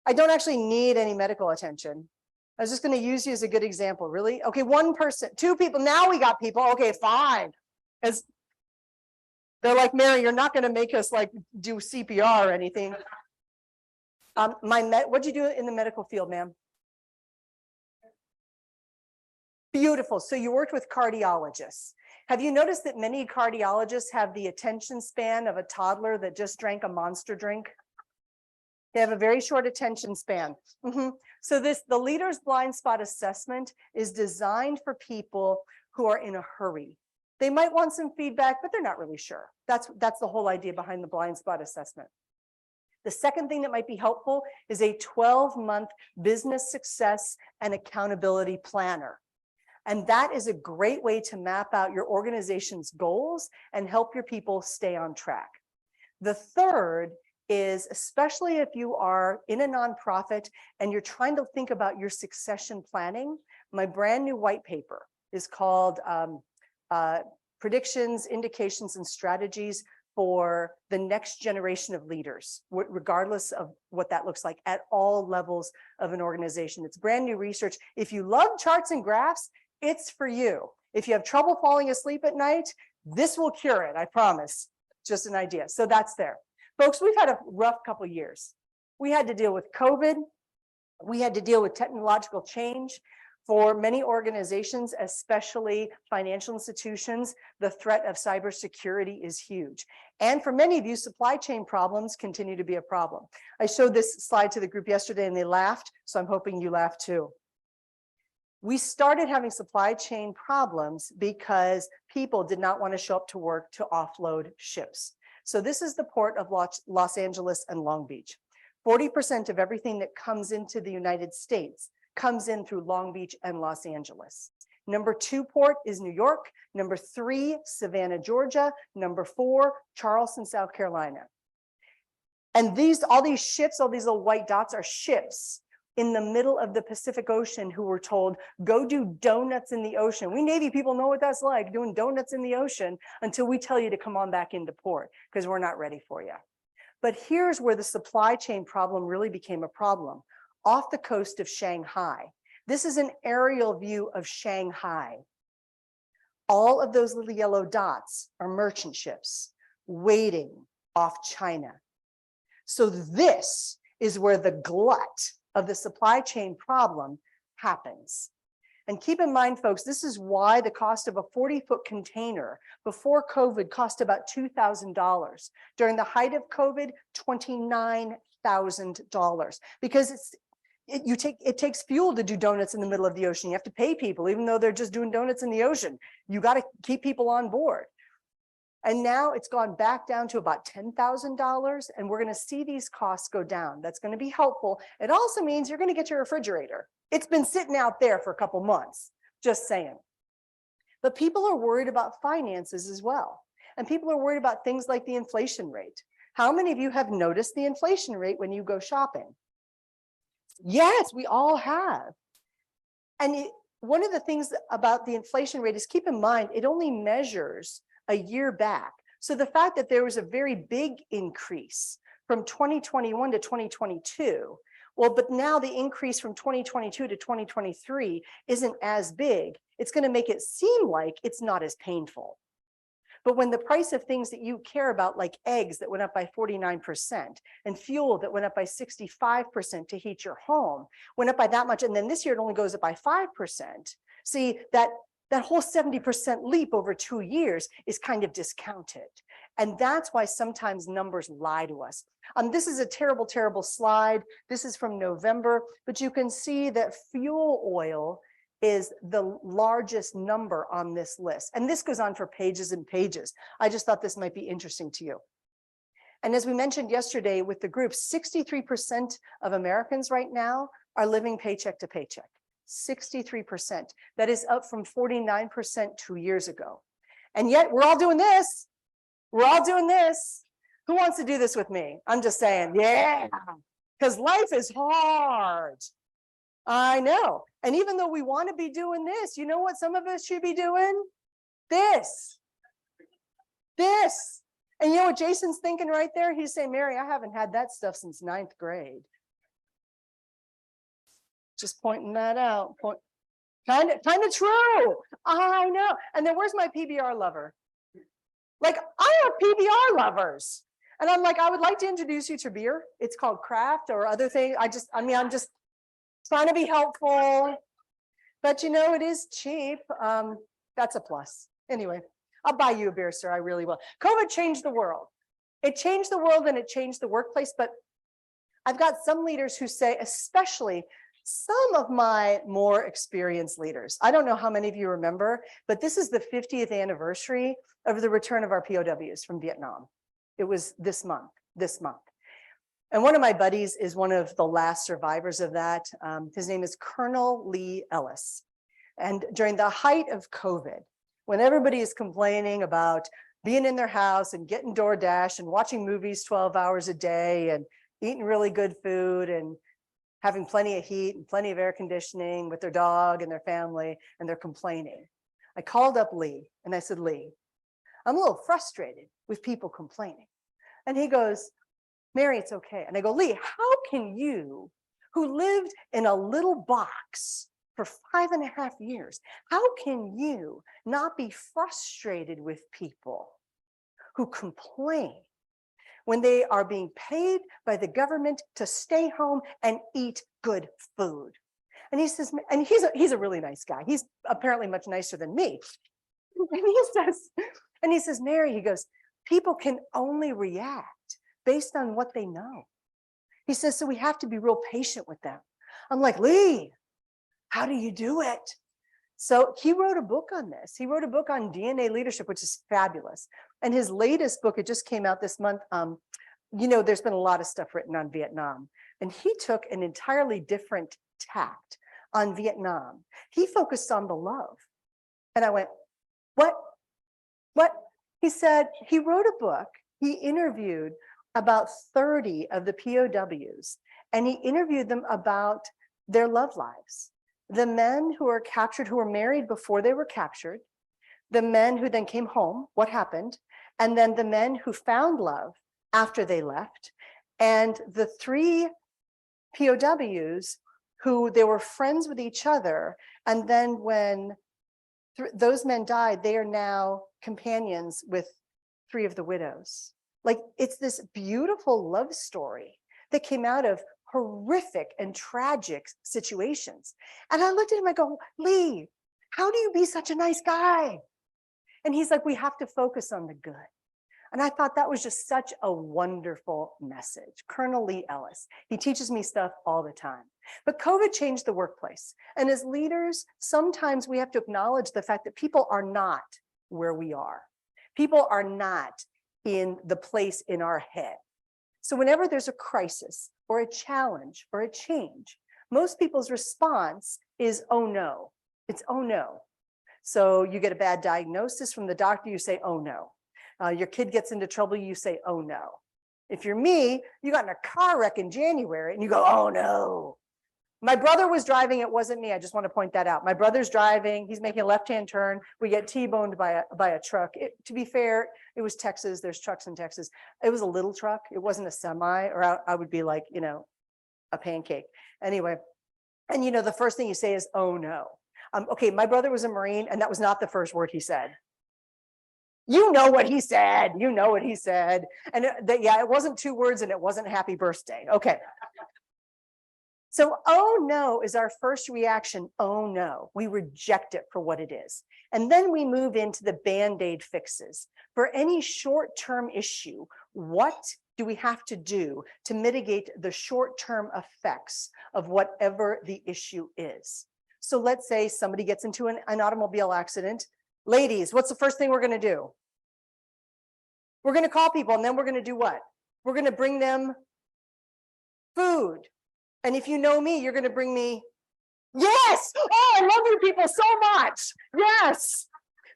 S4: I don't actually need any medical attention. I was just going to use you as a good example, really? Okay, 1 person, 2 people, now we got people, okay, fine. As they're like, Mary, you're not going to make us like do CPR or anything. What'd you do in the medical field, ma'am? Beautiful. So you worked with cardiologists. Have you noticed that many cardiologists have the attention span of a toddler that just drank a Monster drink? They have a very short attention span. So the leader's blind spot assessment is designed for people who are in a hurry. They might want some feedback, but they're not really sure. That's the whole idea behind the blind spot assessment. The second thing that might be helpful is a 12-month business success and accountability planner. And that is a great way to map out your organization's goals and help your people stay on track. The third is, especially if you are in a nonprofit and you're trying to think about your succession planning, my brand new white paper is called Predictions, Indications, and Strategies for the Next Generation of Leaders, regardless of what that looks like at all levels of an organization. It's brand new research. If you love charts and graphs, it's for you. If you have trouble falling asleep at night, this will cure it, I promise. Just an idea. So that's there. Folks, we've had a rough couple of years. We had to deal with COVID. We had to deal with technological change. For many organizations, especially financial institutions, the threat of cybersecurity is huge. And for many of you, supply chain problems continue to be a problem. I showed this slide to the group yesterday and they laughed, so I'm hoping you laugh too. We started having supply chain problems because people did not want to show up to work to offload ships. So this is the port of Los Angeles and Long Beach. 40% of everything that comes into the United States comes in through Long Beach and Los Angeles. Number 2 port is New York. Number 3, Savannah, Georgia. Number 4, Charleston, South Carolina. And all these ships, all these little white dots are ships in the middle of the Pacific Ocean who were told, go do donuts in the ocean. We Navy people know what that's like, doing donuts in the ocean until we tell you to come on back into port because we're not ready for you. But here's where the supply chain problem really became a problem. Off the coast of Shanghai. This is an aerial view of Shanghai. All of those little yellow dots are merchant ships waiting off China. So this is where the glut of the supply chain problem happens. And keep in mind, folks, this is why the cost of a 40-foot container before COVID cost about $2,000. During the height of COVID, $29,000, because it takes fuel to do donuts in the middle of the ocean. You have to pay people, even though they're just doing donuts in the ocean. You got to keep people on board. And now it's gone back down to about $10,000, and we're going to see these costs go down. That's going to be helpful. It also means you're going to get your refrigerator. It's been sitting out there for a couple months, just saying. But people are worried about finances as well. And people are worried about things like the inflation rate. How many of you have noticed the inflation rate when you go shopping? Yes, we all have. And one of the things about the inflation rate is, keep in mind, it only measures a year back. So the fact that there was a very big increase from 2021 to 2022, well, but now the increase from 2022 to 2023 isn't as big. It's going to make it seem like it's not as painful. But when the price of things that you care about, like eggs that went up by 49% and fuel that went up by 65% to heat your home, went up by that much, and then this year it only goes up by 5%. See, that whole 70% leap over 2 years is kind of discounted. And that's why sometimes numbers lie to us. This is a terrible, terrible slide. This is from November, but you can see that fuel oil is the largest number on this list. And this goes on for pages and pages. I just thought this might be interesting to you. And as we mentioned yesterday with the group, 63% of Americans right now are living paycheck to paycheck. 63%. That is up from 49% 2 years ago. And yet we're all doing this. We're all doing this. Who wants to do this with me? I'm just saying, yeah, because life is hard. I know. And even though we want to be doing this, you know what some of us should be doing? This. And you know what Jason's thinking right there? He's saying, Mary, I haven't had that stuff since 9th grade. Just pointing that out. Kind of true. I know. And then where's my PBR lover? Like, I have PBR lovers. And I'm like, I would like to introduce you to beer. It's called craft or other things. I'm just trying to be helpful. But you know, it is cheap. That's a plus. Anyway, I'll buy you a beer, sir. I really will. COVID changed the world. It changed the world and it changed the workplace. But I've got some leaders who say, especially some of my more experienced leaders. I don't know how many of you remember, but this is the 50th anniversary of the return of our POWs from Vietnam. It was this month. And one of my buddies is one of the last survivors of that. His name is Colonel Lee Ellis. And during the height of COVID, when everybody is complaining about being in their house and getting DoorDash and watching movies 12 hours a day and eating really good food and having plenty of heat and plenty of air conditioning with their dog and their family, and they're complaining. I called up Lee and I said, Lee, I'm a little frustrated with people complaining. And he goes, Mary, it's okay. And I go, Lee, how can you, who lived in a little box for 5.5 years, how can you not be frustrated with people who complain when they are being paid by the government to stay home and eat good food? And he says, and he's a really nice guy. He's apparently much nicer than me. And he says, Mary, he goes, people can only react based on what they know. He says, so we have to be real patient with them. I'm like, Lee, how do you do it? So he wrote a book on this. He wrote a book on DNA leadership, which is fabulous. And his latest book, it just came out this month. You know, there's been a lot of stuff written on Vietnam, and he took an entirely different tact on Vietnam. He focused on the love. And I went, what? He said, he wrote a book. He interviewed about 30 of the POWs, and he interviewed them about their love lives. The men who were captured, who were married before they were captured, the men who then came home, what happened, and then the men who found love after they left, and the 3 POWs who they were friends with each other, and then when those men died, they are now companions with 3 of the widows. Like, it's this beautiful love story that came out of horrific and tragic situations. And I looked at him, I go, Lee, how do you be such a nice guy? And he's like, we have to focus on the good. And I thought that was just such a wonderful message. Colonel Lee Ellis, he teaches me stuff all the time. But COVID changed the workplace. And as leaders, sometimes we have to acknowledge the fact that people are not where we are. People are not in the place in our head. So whenever there's a crisis or a challenge or a change, most people's response is, oh no, it's oh no. So you get a bad diagnosis from the doctor, you say, oh no. Your kid gets into trouble, you say, oh no. If you're me, you got in a car wreck in January and you go, oh no. My brother was driving, it wasn't me. I just want to point that out. My brother's driving, he's making a left-hand turn. We get T-boned by a truck. To be fair, it was Texas, there's trucks in Texas. It was a little truck, it wasn't a semi, or I would be like, you know, a pancake. Anyway, and you know, the first thing you say is, oh no. Okay, my brother was a Marine and that was not the first word he said. You know what he said, you know what he said. And yeah, it wasn't 2 words and it wasn't happy birthday. Okay. So, oh no is our first reaction, oh no. We reject it for what it is. And then we move into the Band-Aid fixes. For any short-term issue, what do we have to do to mitigate the short-term effects of whatever the issue is? So let's say somebody gets into an automobile accident. Ladies, what's the first thing we're going to do? We're going to call people and then we're going to do what? We're going to bring them food. And if you know me, you're going to bring me, yes, oh, I love you people so much. Yes,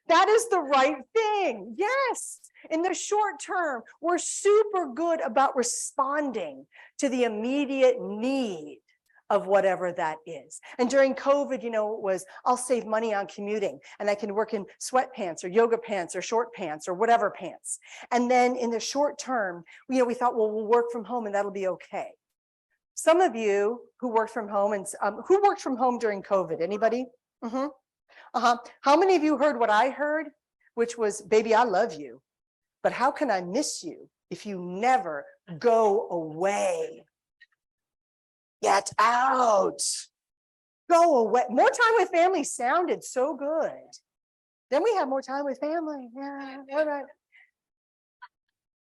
S4: that is the right thing. Yes, in the short term, we're super good about responding to the immediate need of whatever that is. And during COVID, you know, it was, I'll save money on commuting and I can work in sweatpants or yoga pants or short pants or whatever pants. And then in the short term, you know, we thought, well, we'll work from home and that'll be okay. Some of you who worked from home and who worked from home during COVID, anybody? How many of you heard what I heard, which was, baby, I love you, but how can I miss you if you never go away? Get out, go away. More time with family sounded so good. Then we had more time with family. Yeah, all right.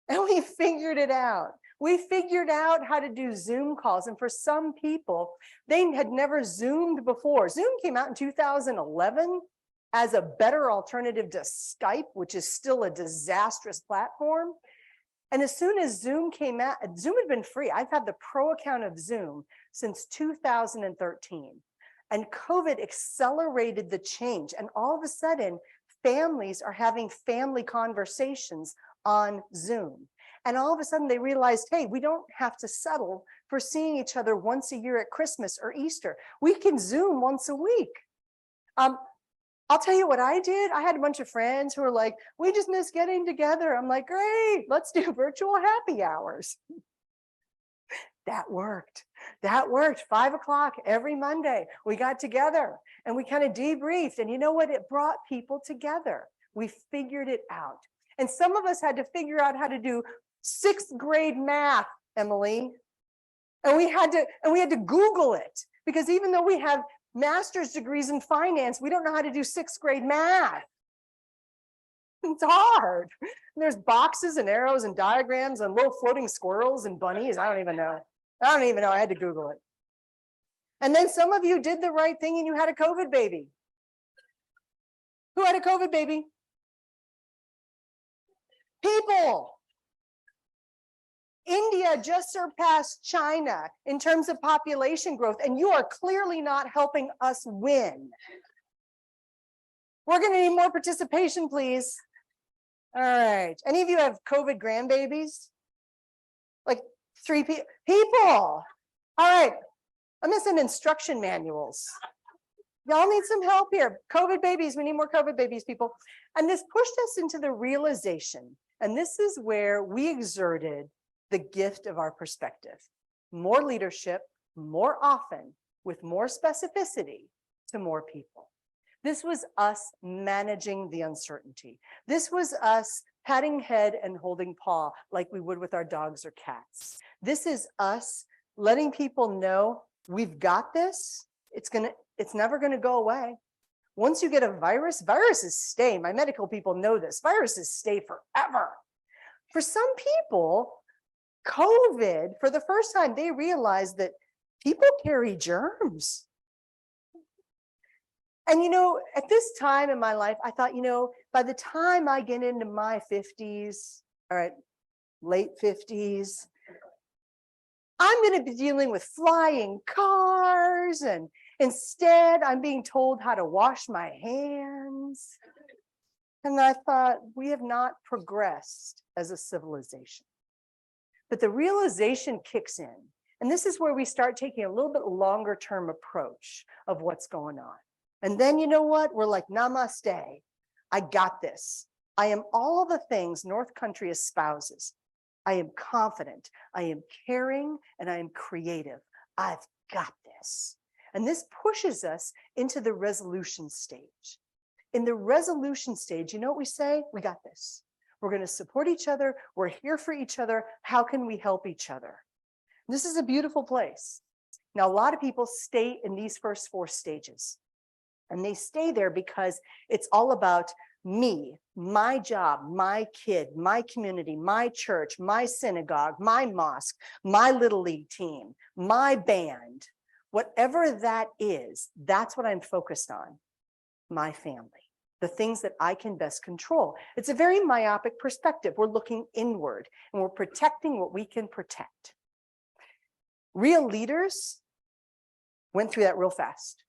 S4: And we figured it out. We figured out how to do Zoom calls. And for some people, they had never Zoomed before. Zoom came out in 2011 as a better alternative to Skype, which is still a disastrous platform. And as soon as Zoom came out, Zoom had been free. I've had the pro account of Zoom since 2013. And COVID accelerated the change. And all of a sudden, families are having family conversations on Zoom. And all of a sudden they realized, hey, we don't have to settle for seeing each other once a year at Christmas or Easter. We can Zoom once a week. I'll tell you what I did. I had a bunch of friends who were like, we just miss getting together. I'm like, great, let's do virtual happy hours. That worked. That worked. 5 o'clock every Monday. We got together and we kind of debriefed. And you know what? It brought people together. We figured it out. And some of us had to figure out how to do 6th grade math, Emily. And we had to Google it, because even though we have master's degrees in finance, we don't know how to do 6th grade math. It's hard. And there's boxes and arrows and diagrams and little floating squirrels and bunnies. I don't even know. I had to Google it. And then some of you did the right thing and you had a COVID baby. Who had a COVID baby? People. India just surpassed China in terms of population growth, and you are clearly not helping us win. We're going to need more participation, please. All right. Any of you have COVID grandbabies? Like 3 people. All right. I'm missing instruction manuals. Y'all need some help here. COVID babies. We need more COVID babies, people. And this pushed us into the realization. And this is where we exerted the gift of our perspective. More leadership, more often, with more specificity to more people. This was us managing the uncertainty. This was us patting head and holding paw like we would with our dogs or cats. This is us letting people know we've got this. It's never gonna go away. Once you get a virus, viruses stay. My medical people know this. Viruses stay forever. For some people, COVID, for the first time, they realized that people carry germs. And at this time in my life, I thought, by the time I get into my 50s, all right, late 50s, I'm going to be dealing with flying cars, and instead I'm being told how to wash my hands. And I thought, we have not progressed as a civilization. But the realization kicks in. And this is where we start taking a little bit longer term approach of what's going on. And then you know what? We're like, namaste. I got this. I am all the things North Country espouses. I am confident, I am caring, and I am creative. I've got this. And this pushes us into the resolution stage. In the resolution stage, you know what we say? We got this. We're going to support each other. We're here for each other. How can we help each other? This is a beautiful place. Now, a lot of people stay in these first 4 stages. And they stay there because it's all about me, my job, my kid, my community, my church, my synagogue, my mosque, my little league team, my band. Whatever that is, that's what I'm focused on. My family, the things that I can best control. It's a very myopic perspective. We're looking inward and we're protecting what we can protect. Real leaders went through that real fast.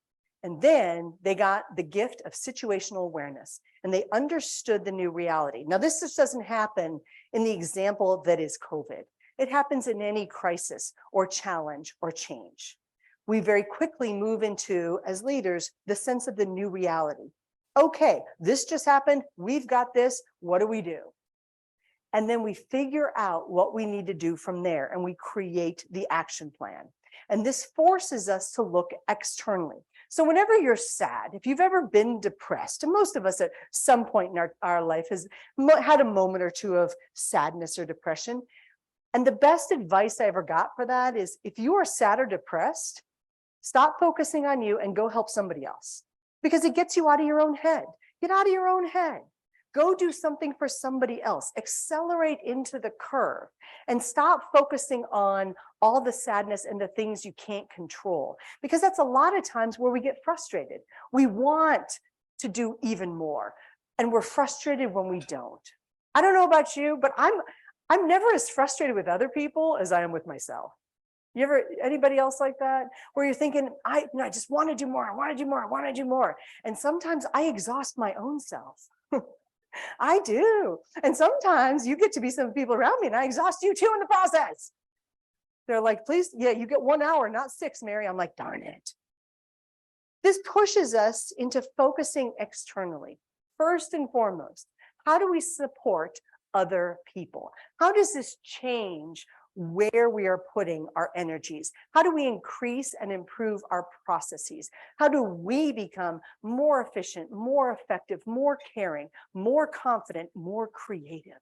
S4: And then they got the gift of situational awareness and they understood the new reality. Now, this just doesn't happen in the example that is COVID. It happens in any crisis or challenge or change. We very quickly move into, as leaders, the sense of the new reality. Okay, this just happened. We've got this. What do we do? And then we figure out what we need to do from there and we create the action plan. And this forces us to look externally. So whenever you're sad, if you've ever been depressed, and most of us at some point in our life has had a moment or two of sadness or depression. And the best advice I ever got for that is if you are sad or depressed, stop focusing on you and go help somebody else because it gets you out of your own head. Get out of your own head. Go do something for somebody else. Accelerate into the curve and stop focusing on all the sadness and the things you can't control, because that's a lot of times where we get frustrated. We want to do even more and we're frustrated when we don't. I don't know about you, but I'm never as frustrated with other people as I am with myself. You ever, anybody else like that? Where you're thinking, I just want to do more. I want to do more. I want to do more. And sometimes I exhaust my own self. I do. And sometimes you get to be some people around me and I exhaust you too in the process. They're like, please, yeah, you get 1 hour, not 6, Mary. I'm like, darn it. This pushes us into focusing externally. First and foremost, how do we support other people? How does this change where we are putting our energies? How do we increase and improve our processes? How do we become more efficient, more effective, more caring, more confident, more creative?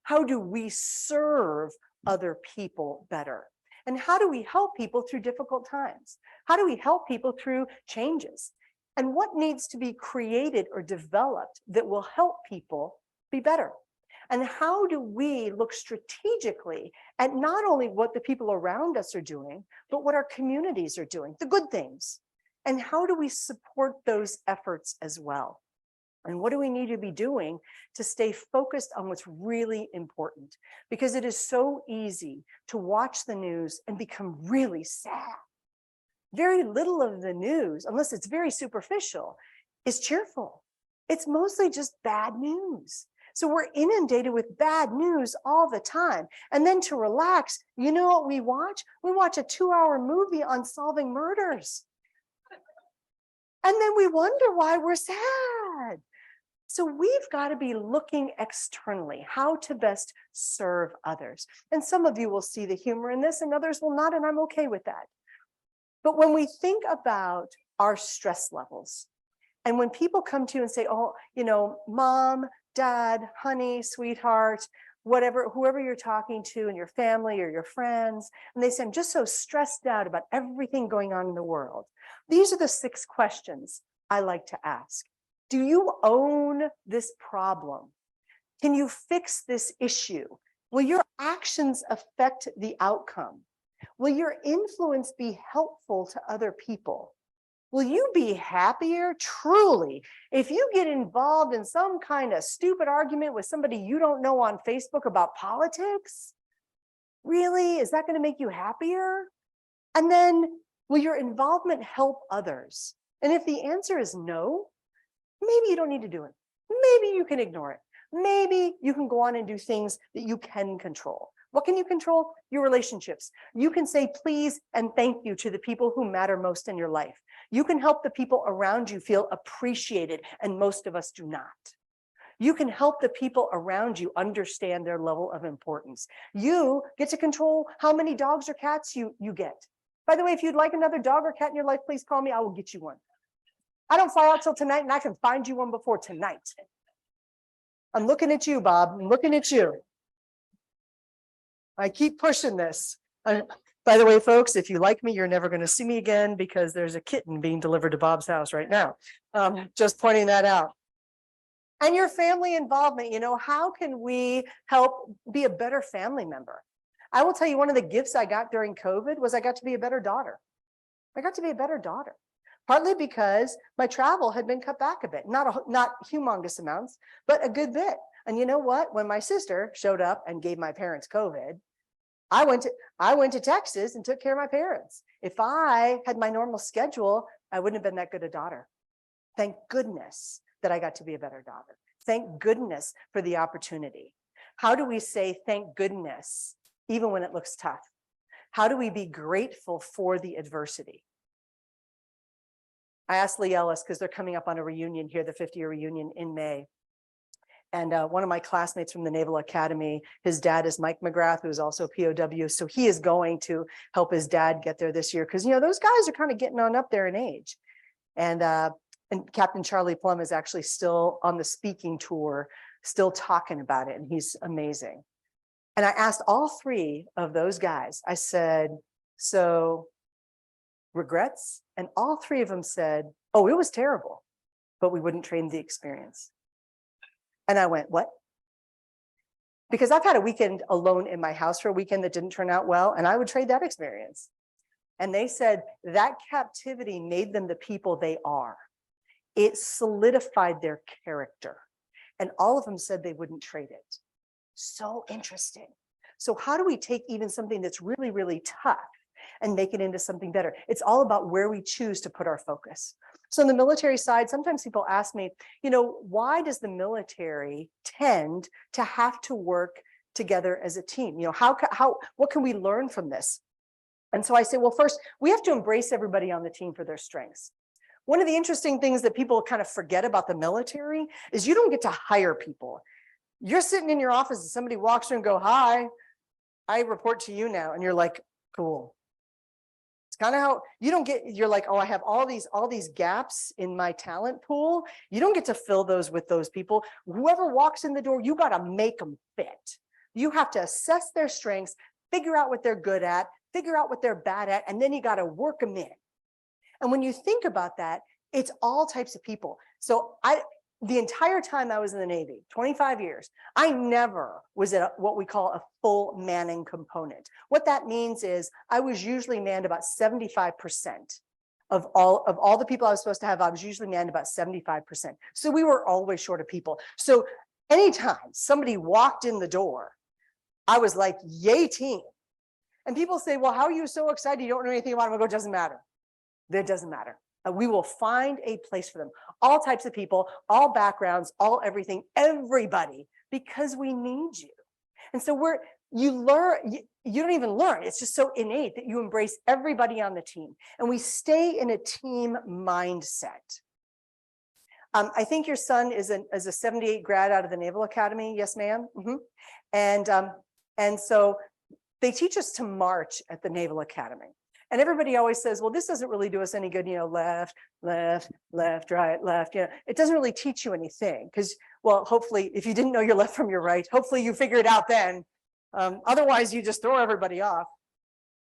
S4: How do we serve other people better? And how do we help people through difficult times? How do we help people through changes? And what needs to be created or developed that will help people be better? And how do we look strategically at not only what the people around us are doing, but what our communities are doing, the good things? And how do we support those efforts as well? And what do we need to be doing to stay focused on what's really important? Because it is so easy to watch the news and become really sad. Very little of the news, unless it's very superficial, is cheerful. It's mostly just bad news. So we're inundated with bad news all the time. And then to relax, you know what we watch? We watch a 2-hour movie on solving murders. And then we wonder why we're sad. So we've got to be looking externally, how to best serve others. And some of you will see the humor in this and others will not, and I'm okay with that. But when we think about our stress levels, and when people come to you and say, oh, you know, mom, dad, honey, sweetheart, whoever you're talking to in your family or your friends, and they say, I'm just so stressed out about everything going on in the world. These are the 6 questions I like to ask. Do you own this problem? Can you fix this issue? Will your actions affect the outcome? Will your influence be helpful to other people? Will you be happier truly if you get involved in some kind of stupid argument with somebody you don't know on Facebook about politics? Really? Is that going to make you happier? And then will your involvement help others? And if the answer is no, maybe you don't need to do it. Maybe you can ignore it. Maybe you can go on and do things that you can control. What can you control? Your relationships. You can say please and thank you to the people who matter most in your life. You can help the people around you feel appreciated, and most of us do not. You can help the people around you understand their level of importance. You get to control how many dogs or cats you get. By the way, if you'd like another dog or cat in your life, please call me. I will get you one. I don't fly out till tonight, and I can find you one before tonight. I'm looking at you, Bob. I'm looking at you. I keep pushing this. By the way, folks, if you like me, you're never going to see me again because there's a kitten being delivered to Bob's house right now. Just pointing that out. And your family involvement, how can we help be a better family member? I will tell you, one of the gifts I got during COVID was I got to be a better daughter. I got to be a better daughter, partly because my travel had been cut back a bit, not humongous amounts, but a good bit. And you know what? When my sister showed up and gave my parents COVID, I went to Texas and took care of my parents. If I had my normal schedule, I wouldn't have been that good a daughter. Thank goodness that I got to be a better daughter. Thank goodness for the opportunity. How do we say thank goodness even when it looks tough? How do we be grateful for the adversity? I asked Lee Ellis, because they're coming up on a reunion here, the 50-year reunion in May. And one of my classmates from the Naval Academy, his dad is Mike McGrath, who's also a POW. So he is going to help his dad get there this year because, those guys are kind of getting on up there in age. And Captain Charlie Plum is actually still on the speaking tour, still talking about it. And he's amazing. And I asked all 3 of those guys, I said, so regrets? And all 3 of them said, oh, it was terrible, but we wouldn't trade the experience. And I went, what? Because I've had a weekend alone in my house for a weekend that didn't turn out well, and I would trade that experience. And they said that captivity made them the people they are. It solidified their character. And all of them said they wouldn't trade it. So interesting. So how do we take even something that's really, really tough and make it into something better? It's all about where we choose to put our focus. So on the military side, sometimes people ask me, why does the military tend to have to work together as a team? What can we learn from this? And so I say, well, first, we have to embrace everybody on the team for their strengths. One of the interesting things that people kind of forget about the military is you don't get to hire people. You're sitting in your office and somebody walks through and go, hi, I report to you now. And you're like, cool. It's kind of how you're like, oh, I have all these gaps in my talent pool. You don't get to fill those with those people. Whoever walks in the door, you got to make them fit. You have to assess their strengths, figure out what they're good at, figure out what they're bad at, and then you got to work them in. And when you think about that, it's all types of people. So the entire time I was in the Navy, 25 years, I never was at what we call a full manning component. What that means is I was usually manned about 75% of all the people I was supposed to have. I was usually manned about 75%. So we were always short of people. So anytime somebody walked in the door, I was like, yay team. And people say, well, how are you so excited? You don't know anything about them. I go, it doesn't matter. It doesn't matter. We will find a place for them. All types of people, all backgrounds, all everything, everybody, because we need you. And so you don't even learn. It's just so innate that you embrace everybody on the team. And we stay in a team mindset. I think your son is a 78 grad out of the Naval Academy. Yes, ma'am. Mm-hmm. And so they teach us to march at the Naval Academy. And everybody always says, well, this doesn't really do us any good, left, right, left. It doesn't really teach you anything because Well, hopefully, if you didn't know your left from your right, hopefully you figure it out then. Otherwise, you just throw everybody off.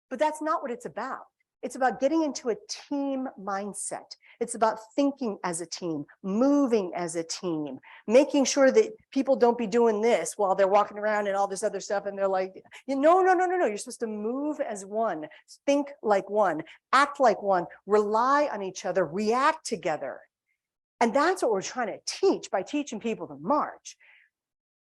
S4: But that's not what it's about. It's about getting into a team mindset. It's about thinking as a team, moving as a team, making sure that people don't be doing this while they're walking around and all this other stuff. And they're like, no. You're supposed to move as one, think like one, act like one, rely on each other, react together. And that's what we're trying to teach by teaching people to march.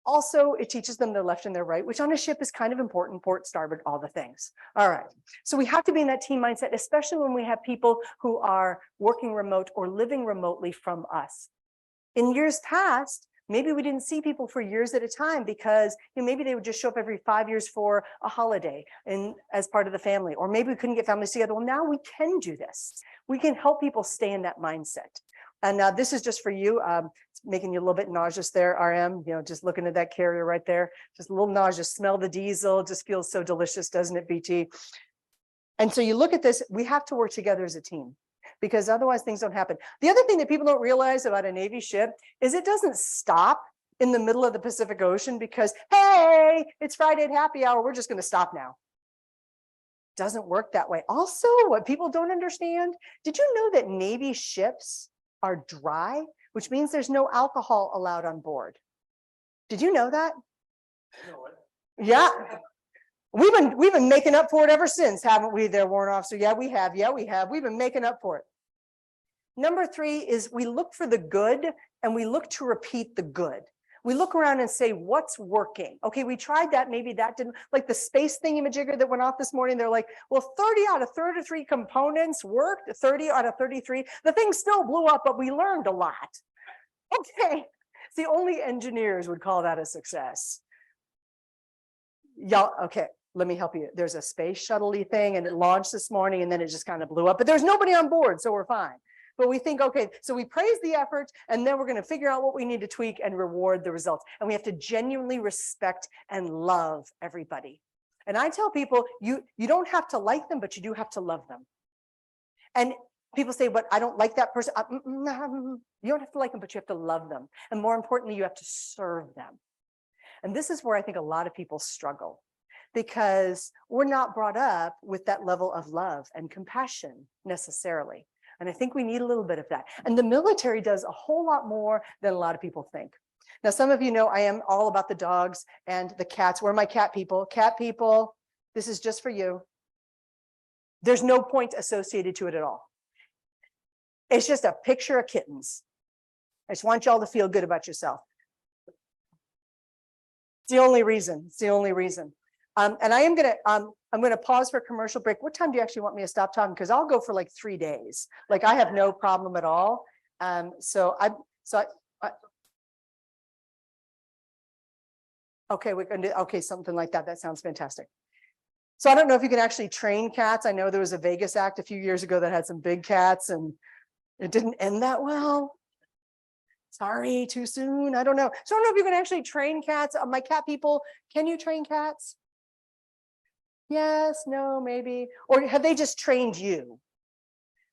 S4: Also, it teaches them their left and their right, which on a ship is kind of important, port, starboard, all the things. All right. So we have to be in that team mindset, especially when we have people who are working remote or living remotely from us. In years past, maybe we didn't see people for years at a time because maybe they would just show up every 5 years for a holiday and as part of the family, or maybe we couldn't get families together. Well, now we can do this. We can help people stay in that mindset. And now this is just for you. It's making you a little bit nauseous there, RM, just looking at that carrier right there, just a little nauseous. Smell the diesel, just feels so delicious, doesn't it, BT? And so you look at this, we have to work together as a team because otherwise things don't happen. The other thing that people don't realize about a Navy ship is it doesn't stop in the middle of the Pacific Ocean because, hey, it's Friday at happy hour, we're just going to stop now. Doesn't work that way. Also, what people don't understand, did you know that Navy ships are dry, which means there's no alcohol allowed on board? Did you know that? Yeah. We've been making up for it ever since, haven't we, there, Warrant Officer? Yeah, we have. We've been making up for it. Number 3 is we look for the good and we look to repeat the good. We look around and say, what's working? Okay, we tried that, maybe that didn't, like the space thingamajigger that went off this morning, they're like, well, 30 out of 33 components worked, 30 out of 33. The thing still blew up, but we learned a lot. Okay, see, only engineers would call that a success. Y'all, okay, let me help you. There's a space shuttle-y thing and it launched this morning and then it just kind of blew up, but there's nobody on board, so we're fine. But we think, okay, so we praise the effort and then we're going to figure out what we need to tweak and reward the results. And we have to genuinely respect and love everybody. And I tell people, you don't have to like them, but you do have to love them. And people say, but I don't like that person. You don't have to like them, but you have to love them. And more importantly, you have to serve them. And this is where I think a lot of people struggle because we're not brought up with that level of love and compassion necessarily. And I think we need a little bit of that. And the military does a whole lot more than a lot of people think. Now, some of you know I am all about the dogs and the cats. Where are my cat people? Cat people, this is just for you. There's no point associated to it at all. It's just a picture of kittens. I just want y'all to feel good about yourself. It's the only reason. It's the only reason. And I'm gonna pause for a commercial break. What time do you actually want me to stop talking? Because I'll go for like 3 days. Like I have no problem at all. Okay, we can do something like that. That sounds fantastic. So I don't know if you can actually train cats. I know there was a Vegas act a few years ago that had some big cats and it didn't end that well. Sorry, too soon. I don't know. So I don't know if you can actually train cats. My cat people, can you train cats? Yes, no, maybe. Or have they just trained you?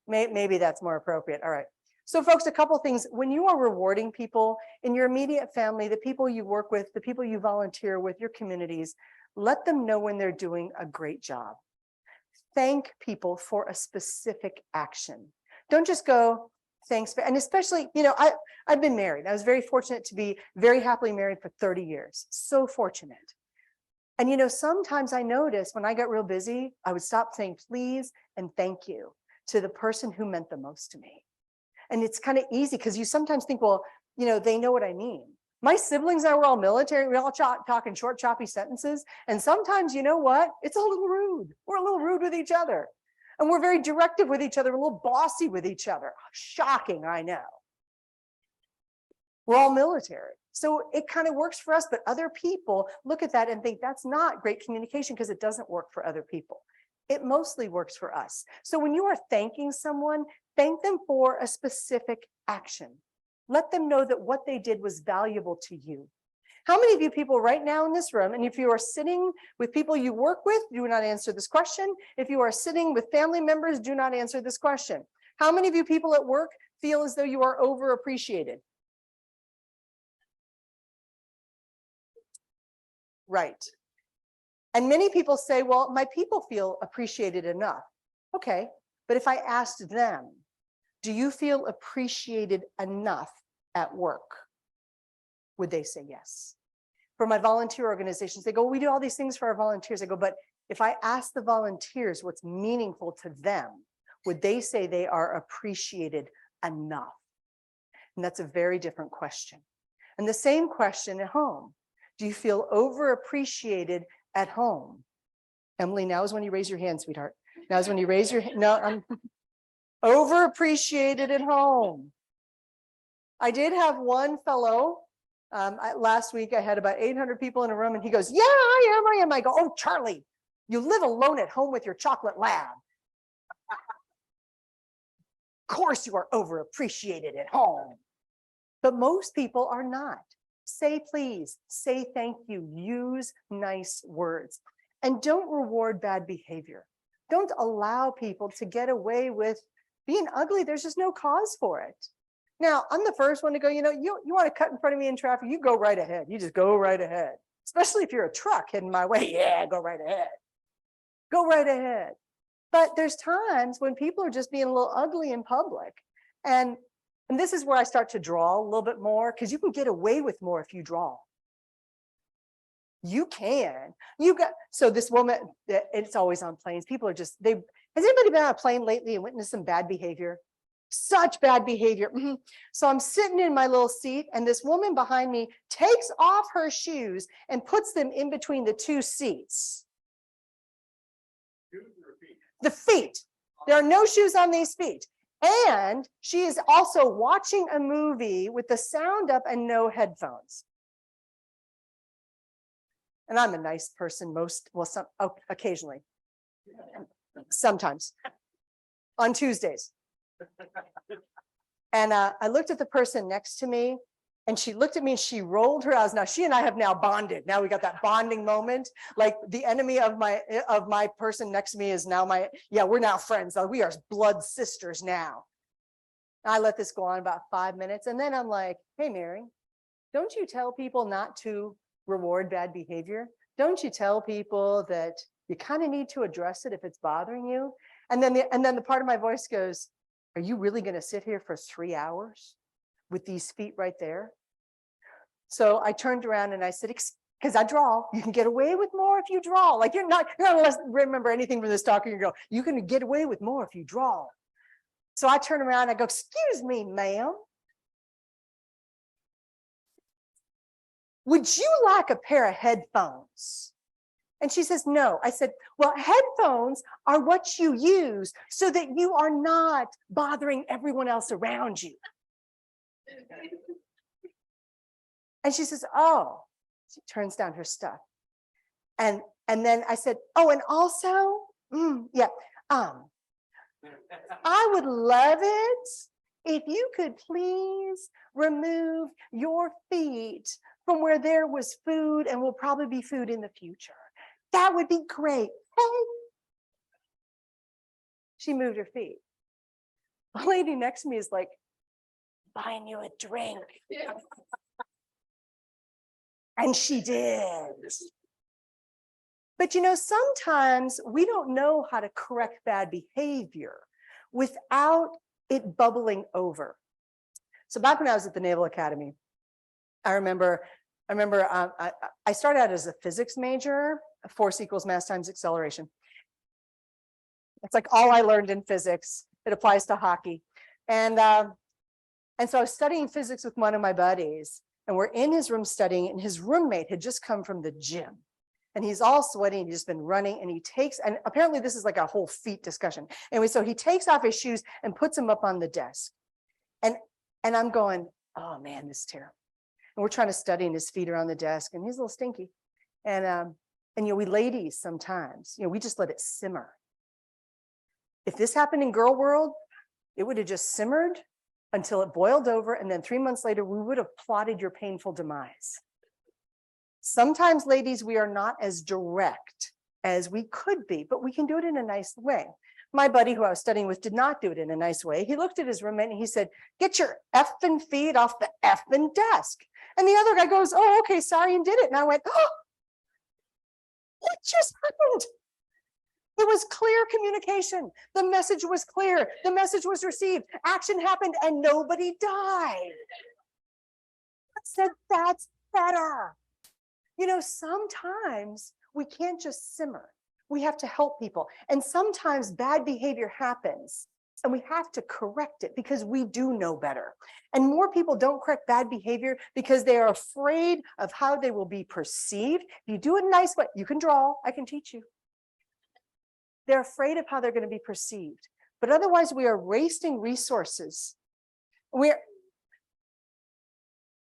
S4: Maybe that's more appropriate. All right. So folks, a couple things. When you are rewarding people in your immediate family, the people you work with, the people you volunteer with, your communities, let them know when they're doing a great job. Thank people for a specific action. Don't just go, thanks. And especially, I've been married. I was very fortunate to be very happily married for 30 years. So fortunate. And sometimes I noticed when I got real busy, I would stop saying please and thank you to the person who meant the most to me. And it's kind of easy because you sometimes think, well, they know what I mean. My siblings and I were all military. We all talking short, choppy sentences. And sometimes, you know what? It's a little rude. We're a little rude with each other. And we're very directive with each other, a little bossy with each other. Shocking, I know. We're all military. So it kind of works for us, but other people look at that and think that's not great communication because it doesn't work for other people. It mostly works for us. So when you are thanking someone, thank them for a specific action. Let them know that what they did was valuable to you. How many of you people right now in this room, and if you are sitting with people you work with, do not answer this question. If you are sitting with family members, do not answer this question. How many of you people at work feel as though you are overappreciated? Right. And many people say, well, my people feel appreciated enough. Okay, but if I asked them, do you feel appreciated enough at work? Would they say yes? For my volunteer organizations, they go, we do all these things for our volunteers. I go, but if I ask the volunteers what's meaningful to them, would they say they are appreciated enough? And that's a very different question. And the same question at home. Do you feel overappreciated at home? Emily, now is when you raise your hand, sweetheart. Now is when you raise your hand. No, I'm overappreciated at home. I did have one fellow, last week I had about 800 people in a room and he goes, yeah, I am. I go, oh, Charlie, you live alone at home with your chocolate lab. Of course you are overappreciated at home. But most people are not. Say please, say thank you, use nice words, and don't reward bad behavior. Don't allow people to get away with being ugly. There's just no cause for it. Now, I'm the first one to go, you want to cut in front of me in traffic, you go right ahead. You just go right ahead. Especially if you're a truck heading my way. Yeah, go right ahead. Go right ahead. But there's times when people are just being a little ugly in public. And this is where I start to draw a little bit more, because you can get away with more if you draw. You can. So this woman, it's always on planes. People are just, has anybody been on a plane lately and witnessed some bad behavior? Such bad behavior. So I'm sitting in my little seat and this woman behind me takes off her shoes and puts them in between the two seats. The feet. There are no shoes on these feet. And she is also watching a movie with the sound up and no headphones. And I'm a nice person occasionally. Sometimes. On Tuesdays. And I looked at the person next to me and she looked at me and she rolled her eyes. Now she and I have now bonded. Now we got that bonding moment. Like the enemy of my person next to me is now we're now friends. We are blood sisters now. I let this go on about 5 minutes. And then I'm like, hey, Mary, don't you tell people not to reward bad behavior? Don't you tell people that you kind of need to address it if it's bothering you? And then the part of my voice goes, are you really going to sit here for 3 hours with these feet right there? So I turned around and I said, because I draw, you can get away with more if you draw. Like you're not remember anything from this talk. You go, you can get away with more if you draw. So I turn around and I go, excuse me, ma'am. Would you like a pair of headphones? And she says, no. I said, well, headphones are what you use so that you are not bothering everyone else around you. And she says, oh, she turns down her stuff. And then I said, oh, and also, I would love it if you could please remove your feet from where there was food and will probably be food in the future. That would be great. Hey. She moved her feet. The lady next to me is like, buying you a drink. And she did. But sometimes we don't know how to correct bad behavior without it bubbling over. So back when I was at the Naval Academy, I remember I started out as a physics major, force equals mass times acceleration. It's like all I learned in physics. It applies to hockey. And so I was studying physics with one of my buddies, and we're in his room studying, and his roommate had just come from the gym. And he's all sweaty, and he's just been running, and apparently this is like a whole feet discussion. Anyway, so he takes off his shoes and puts them up on the desk. And I'm going, oh man, this is terrible. And we're trying to study, and his feet are on the desk, and he's a little stinky. And we ladies sometimes, we just let it simmer. If this happened in girl world, it would have just simmered until it boiled over. And then 3 months later, we would have plotted your painful demise. Sometimes, ladies, we are not as direct as we could be, but we can do it in a nice way. My buddy who I was studying with did not do it in a nice way. He looked at his roommate and he said, get your effing feet off the effing desk. And the other guy goes, oh, okay, sorry, and did it. And I went, oh, just happened. It was clear communication. The message was clear. The message was received. Action happened and nobody died. I said, that's better. You know, sometimes we can't just simmer. We have to help people. And sometimes bad behavior happens and we have to correct it because we do know better. And more people don't correct bad behavior because they are afraid of how they will be perceived. If you do it a nice way, you can draw, I can teach you. They're afraid of how they're going to be perceived. But otherwise, we are wasting resources.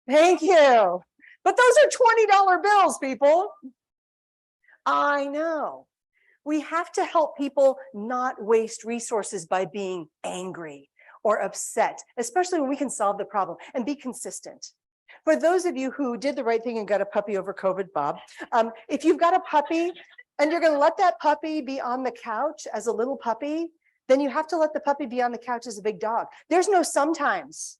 S4: Thank you. But those are $20 bills, people. I know. We have to help people not waste resources by being angry or upset, especially when we can solve the problem and be consistent. For those of you who did the right thing and got a puppy over COVID, Bob, if you've got a puppy and you're going to let that puppy be on the couch as a little puppy, then you have to let the puppy be on the couch as a big dog. There's no sometimes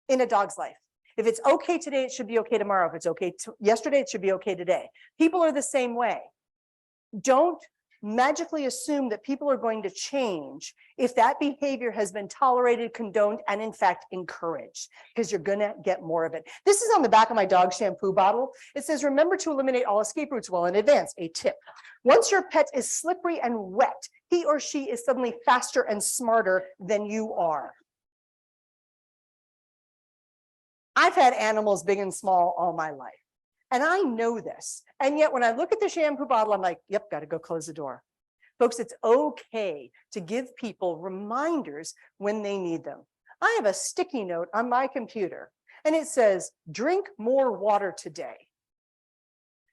S4: in a dog's life. If it's okay today, it should be okay tomorrow. If it's okay yesterday, it should be okay today. People are the same way. Don't magically assume that people are going to change if that behavior has been tolerated, condoned, and in fact encouraged, because you're going to get more of it. This is on the back of my dog shampoo bottle. It says, remember to eliminate all escape routes well in advance. A tip. Once your pet is slippery and wet, he or she is suddenly faster and smarter than you are. I've had animals big and small all my life. And I know this. And yet when I look at the shampoo bottle, I'm like, yep, got to go close the door. Folks, it's okay to give people reminders when they need them. I have a sticky note on my computer and it says, drink more water today.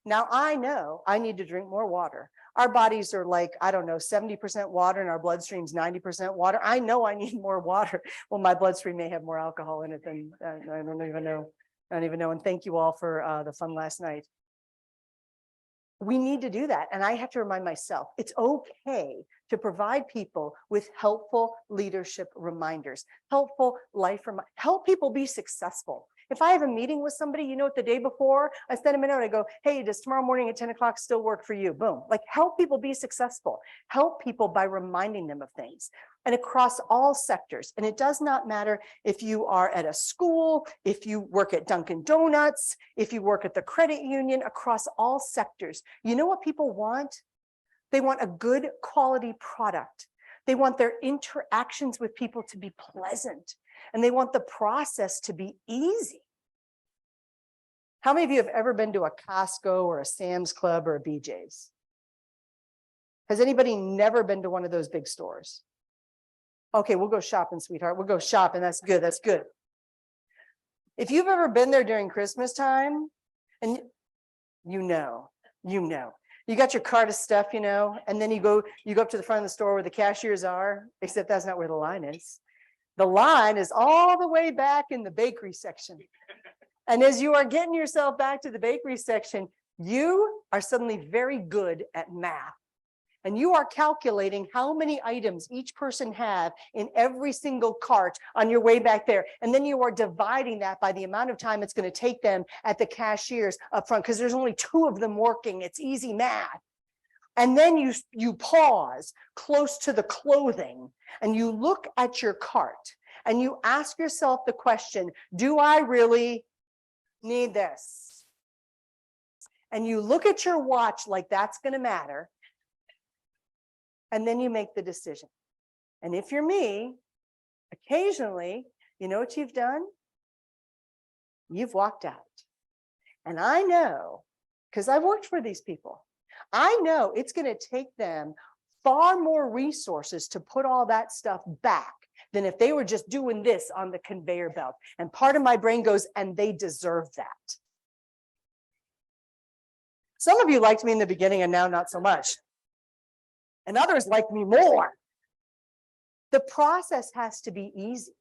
S4: Now I know I need to drink more water. Our bodies are like, I don't know, 70% water and our bloodstream's 90% water. I know I need more water. Well, my bloodstream may have more alcohol in it than I don't even know. I don't even know. And thank you all for the fun last night. We need to do that. And I have to remind myself, it's okay to provide people with helpful leadership reminders, helpful life reminders, help people be successful. If I have a meeting with somebody, you know what, the day before, I send them a note, I go, hey, does tomorrow morning at 10 o'clock still work for you? Boom. Like, help people be successful. Help people by reminding them of things. And across all sectors. And it does not matter if you are at a school, if you work at Dunkin' Donuts, if you work at the credit union, across all sectors. You know what people want? They want a good quality product. They want their interactions with people to be pleasant. And they want the process to be easy. How many of you have ever been to a Costco or a Sam's Club or a BJ's? Has anybody never been to one of those big stores? Okay, we'll go shopping, sweetheart. We'll go shopping. That's good. That's good. If you've ever been there during Christmas time, and you know, you got your cart of stuff, you know, and then you go up to the front of the store where the cashiers are, except that's not where the line is. The line is all the way back in the bakery section. And as you are getting yourself back to the bakery section, you are suddenly very good at math. And you are calculating how many items each person have in every single cart on your way back there. And then you are dividing that by the amount of time it's going to take them at the cashiers up front, because there's only 2 of them working. It's easy math. And then you pause close to the clothing and you look at your cart and you ask yourself the question, do I really need this? And you look at your watch like that's going to matter. And then you make the decision. And if you're me, occasionally, you know what you've done? You've walked out. And I know, because I've worked for these people, I know it's going to take them far more resources to put all that stuff back than if they were just doing this on the conveyor belt. And part of my brain goes, and they deserve that. Some of you liked me in the beginning and now not so much. And others like me more. The process has to be easy.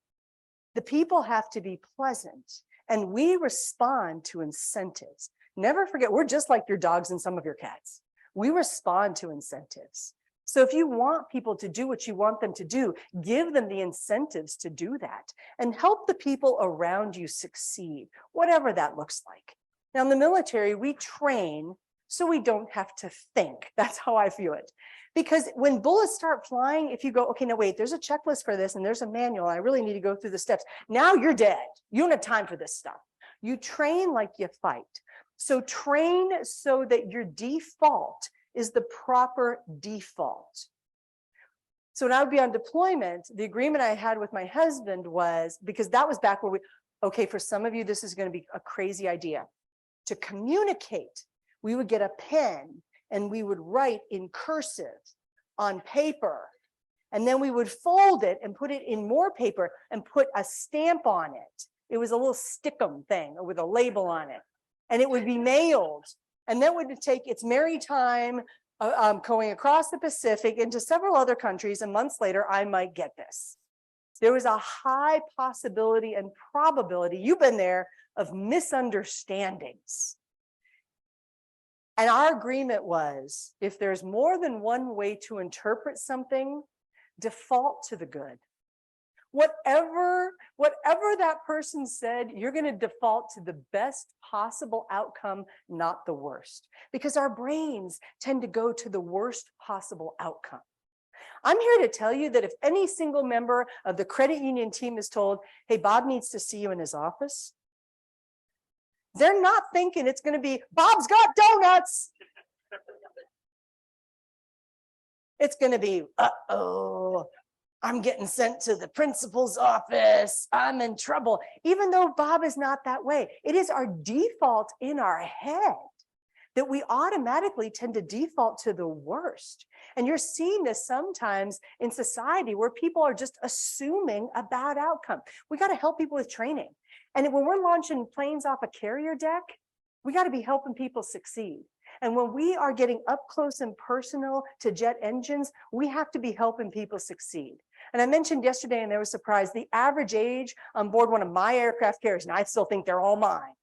S4: The people have to be pleasant. And we respond to incentives. Never forget, we're just like your dogs and some of your cats. We respond to incentives. So if you want people to do what you want them to do, give them the incentives to do that and help the people around you succeed, whatever that looks like. Now in the military, we train so we don't have to think. That's how I view it. Because when bullets start flying, if you go, okay, no, wait, there's a checklist for this and there's a manual, I really need to go through the steps. Now you're dead. You don't have time for this stuff. You train like you fight. So train so that your default is the proper default. So when I would be on deployment, the agreement I had with my husband was, because that was back where okay, for some of you, this is going to be a crazy idea. To communicate, we would get a pen and we would write in cursive on paper. And then we would fold it and put it in more paper and put a stamp on it. It was a little stickum thing with a label on it. And it would be mailed. And that would take its merry time going across the Pacific into several other countries. And months later, I might get this. There was a high possibility and probability, you've been there, of misunderstandings. And our agreement was, if there's more than one way to interpret something, default to the good. Whatever that person said, you're going to default to the best possible outcome, not the worst, because our brains tend to go to the worst possible outcome. I'm here to tell you that if any single member of the credit union team is told, hey, Bob needs to see you in his office, they're not thinking it's going to be, Bob's got donuts. It's going to be, uh-oh, I'm getting sent to the principal's office. I'm in trouble. Even though Bob is not that way, it is our default in our head that we automatically tend to default to the worst. And you're seeing this sometimes in society where people are just assuming a bad outcome. We got to help people with training. And when we're launching planes off a carrier deck, we got to be helping people succeed. And when we are getting up close and personal to jet engines, we have to be helping people succeed. And I mentioned yesterday, and I was surprised, the average age on board one of my aircraft carriers, and I still think they're all mine,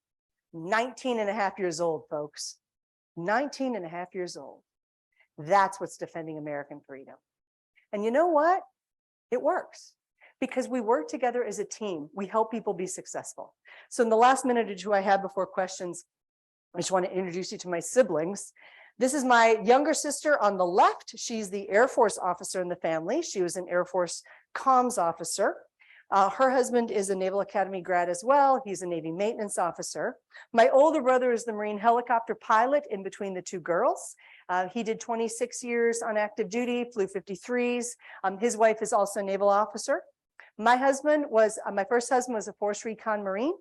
S4: 19 and a half years old, folks. 19 and a half years old. That's what's defending American freedom. And you know what? It works because we work together as a team. We help people be successful. So in the last minute or two I have before questions, I just want to introduce you to my siblings. This is my younger sister on the left. She's the Air Force officer in the family. She was an Air Force comms officer. Her husband is a Naval Academy grad as well. He's a Navy maintenance officer. My older brother is the Marine helicopter pilot in between the two girls. He did 26 years on active duty, flew 53s. His wife is also a naval officer. My first husband was a Force Recon Marine.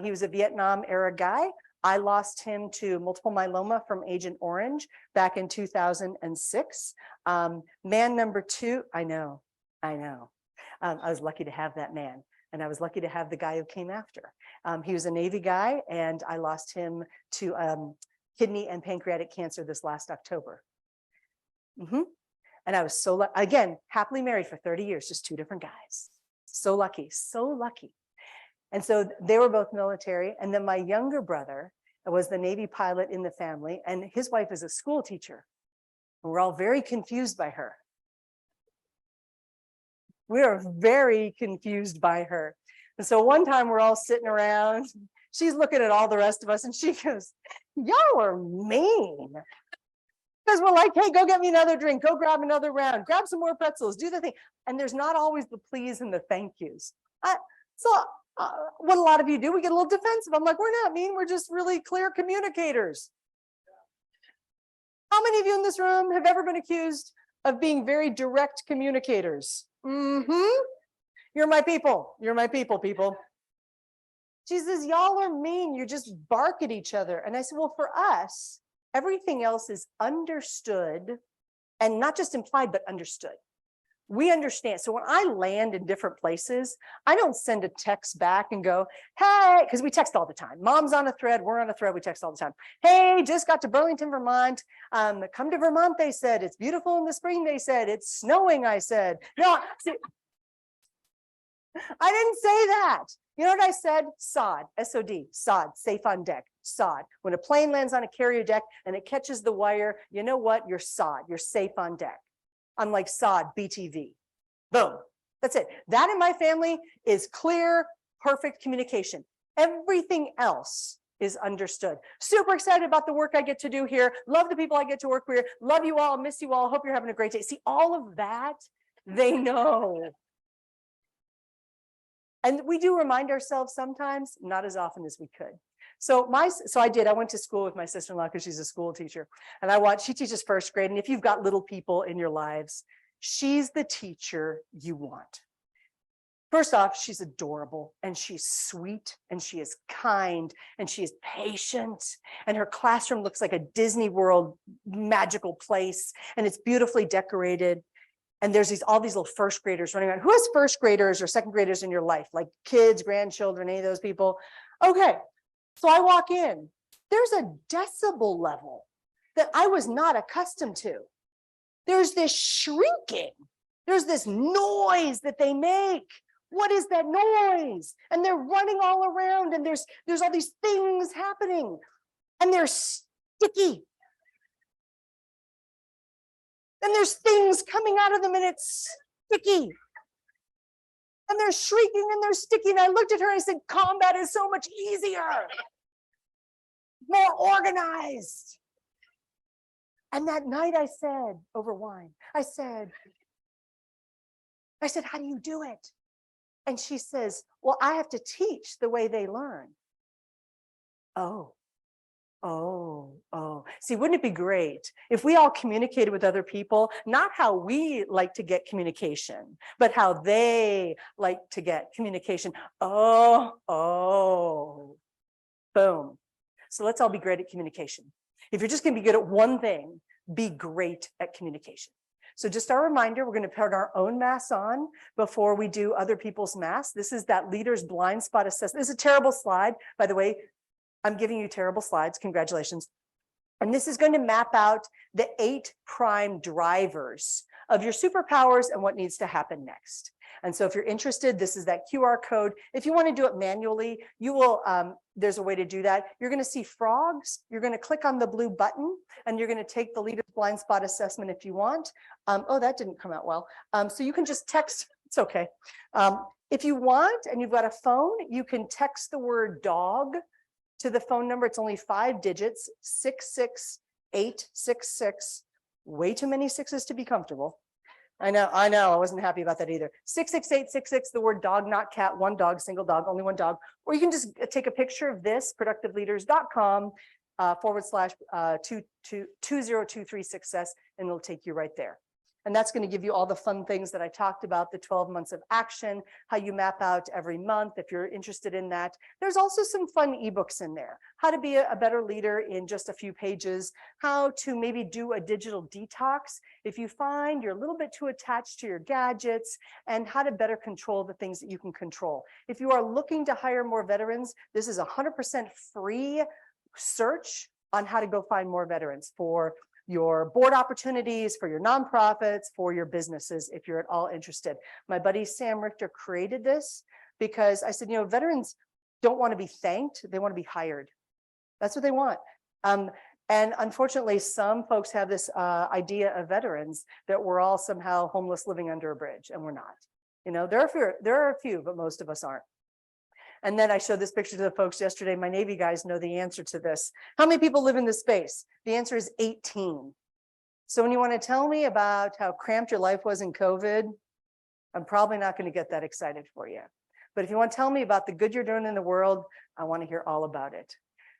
S4: He was a Vietnam era guy. I lost him to multiple myeloma from Agent Orange back in 2006. Man number two, I know. I was lucky to have that man, and I was lucky to have the guy who came after. He was a Navy guy, and I lost him to kidney and pancreatic cancer this last October. And I was so again, happily married for 30 years, just two different guys. So lucky, so lucky. And so they were both military. And then my younger brother was the Navy pilot in the family, and his wife is a school teacher. We're all very confused by her. We are very confused by her. And so one time we're all sitting around, she's looking at all the rest of us and she goes, y'all are mean. Because we're like, hey, go get me another drink, go grab another round, grab some more pretzels, do the thing. And there's not always the please and the thank yous. What a lot of you do, we get a little defensive. I'm like, we're not mean, we're just really clear communicators. How many of you in this room have ever been accused of being very direct communicators? You're my people. You're my people. She says, y'all are mean. You just bark at each other. And I said, well, for us, everything else is understood, and not just implied, but understood. We understand. So when I land in different places, I don't send a text back and go, hey, because we text all the time. Mom's on a thread, we're on a thread, we text all the time. Hey, just got to Burlington, Vermont. Come to Vermont, they said. It's beautiful in the spring, they said. It's snowing, I said. No, see, I didn't say that. You know what I said? SOD, S-O-D, SOD, safe on deck, SOD. When a plane lands on a carrier deck and it catches the wire, you know what? You're SOD, you're safe on deck. Unlike SOD, BTV. Boom. That's it. That in my family is clear, perfect communication. Everything else is understood. Super excited about the work I get to do here. Love the people I get to work with. Love you all. Miss you all. Hope you're having a great day. See, all of that, they know. And we do remind ourselves sometimes, not as often as we could. So I went to school with my sister-in-law because she's a school teacher. And she teaches first grade. And if you've got little people in your lives, she's the teacher you want. First off, she's adorable and she's sweet and she is kind and she is patient. And her classroom looks like a Disney World magical place and it's beautifully decorated. And there's all these little first graders running around. Who has first graders or second graders in your life? Like kids, grandchildren, any of those people? Okay, so I walk in. There's a decibel level that I was not accustomed to. There's this shrieking. There's this noise that they make. What is that noise? And they're running all around and there's all these things happening and they're sticky. And there's things coming out of them and it's sticky. And they're shrieking and they're sticky. And I looked at her and I said, combat is so much easier, more organized. And that night I said, over wine, I said, how do you do it? And she says, well, I have to teach the way they learn. Oh. See, wouldn't it be great if we all communicated with other people, not how we like to get communication, but how they like to get communication. Boom. So let's all be great at communication. If you're just going to be good at one thing, be great at communication. So just our reminder, we're going to put our own masks on before we do other people's masks. This is that leader's blind spot assessment. This is a terrible slide, by the way. I'm giving you terrible slides. Congratulations. And this is going to map out the 8 prime drivers of your superpowers and what needs to happen next. And so if you're interested, this is that QR code. If you want to do it manually, you will, there's a way to do that. You're going to see frogs. You're going to click on the blue button and you're going to take the leader's blind spot assessment if you want. Oh, that didn't come out well. So you can just text. It's okay. If you want, and you've got a phone, you can text the word dog to the phone number. It's only 5 digits, 66866. Way too many sixes to be comfortable. I know, I wasn't happy about that either. 66866, the word dog, not cat, 1 dog, single dog, only 1 dog. Or you can just take a picture of this, productiveleaders.com /2023 success, and it'll take you right there. And that's going to give you all the fun things that I talked about, the 12 months of action, how you map out every month if you're interested in that. There's also some fun ebooks in there, how to be a better leader in just a few pages, how to maybe do a digital detox if you find you're a little bit too attached to your gadgets, and how to better control the things that you can control. If you are looking to hire more veterans, this is 100% free search on how to go find more veterans for your board opportunities, for your nonprofits, for your businesses, if you're at all interested. My buddy Sam Richter created this because I said, veterans don't want to be thanked, they want to be hired. That's what they want. And unfortunately, some folks have this idea of veterans that we're all somehow homeless living under a bridge, and we're not. There are a few, but most of us aren't. And then I showed this picture to the folks yesterday. My Navy guys know the answer to this. How many people live in this space? The answer is 18. So when you want to tell me about how cramped your life was in COVID, I'm probably not going to get that excited for you. But if you want to tell me about the good you're doing in the world, I want to hear all about it.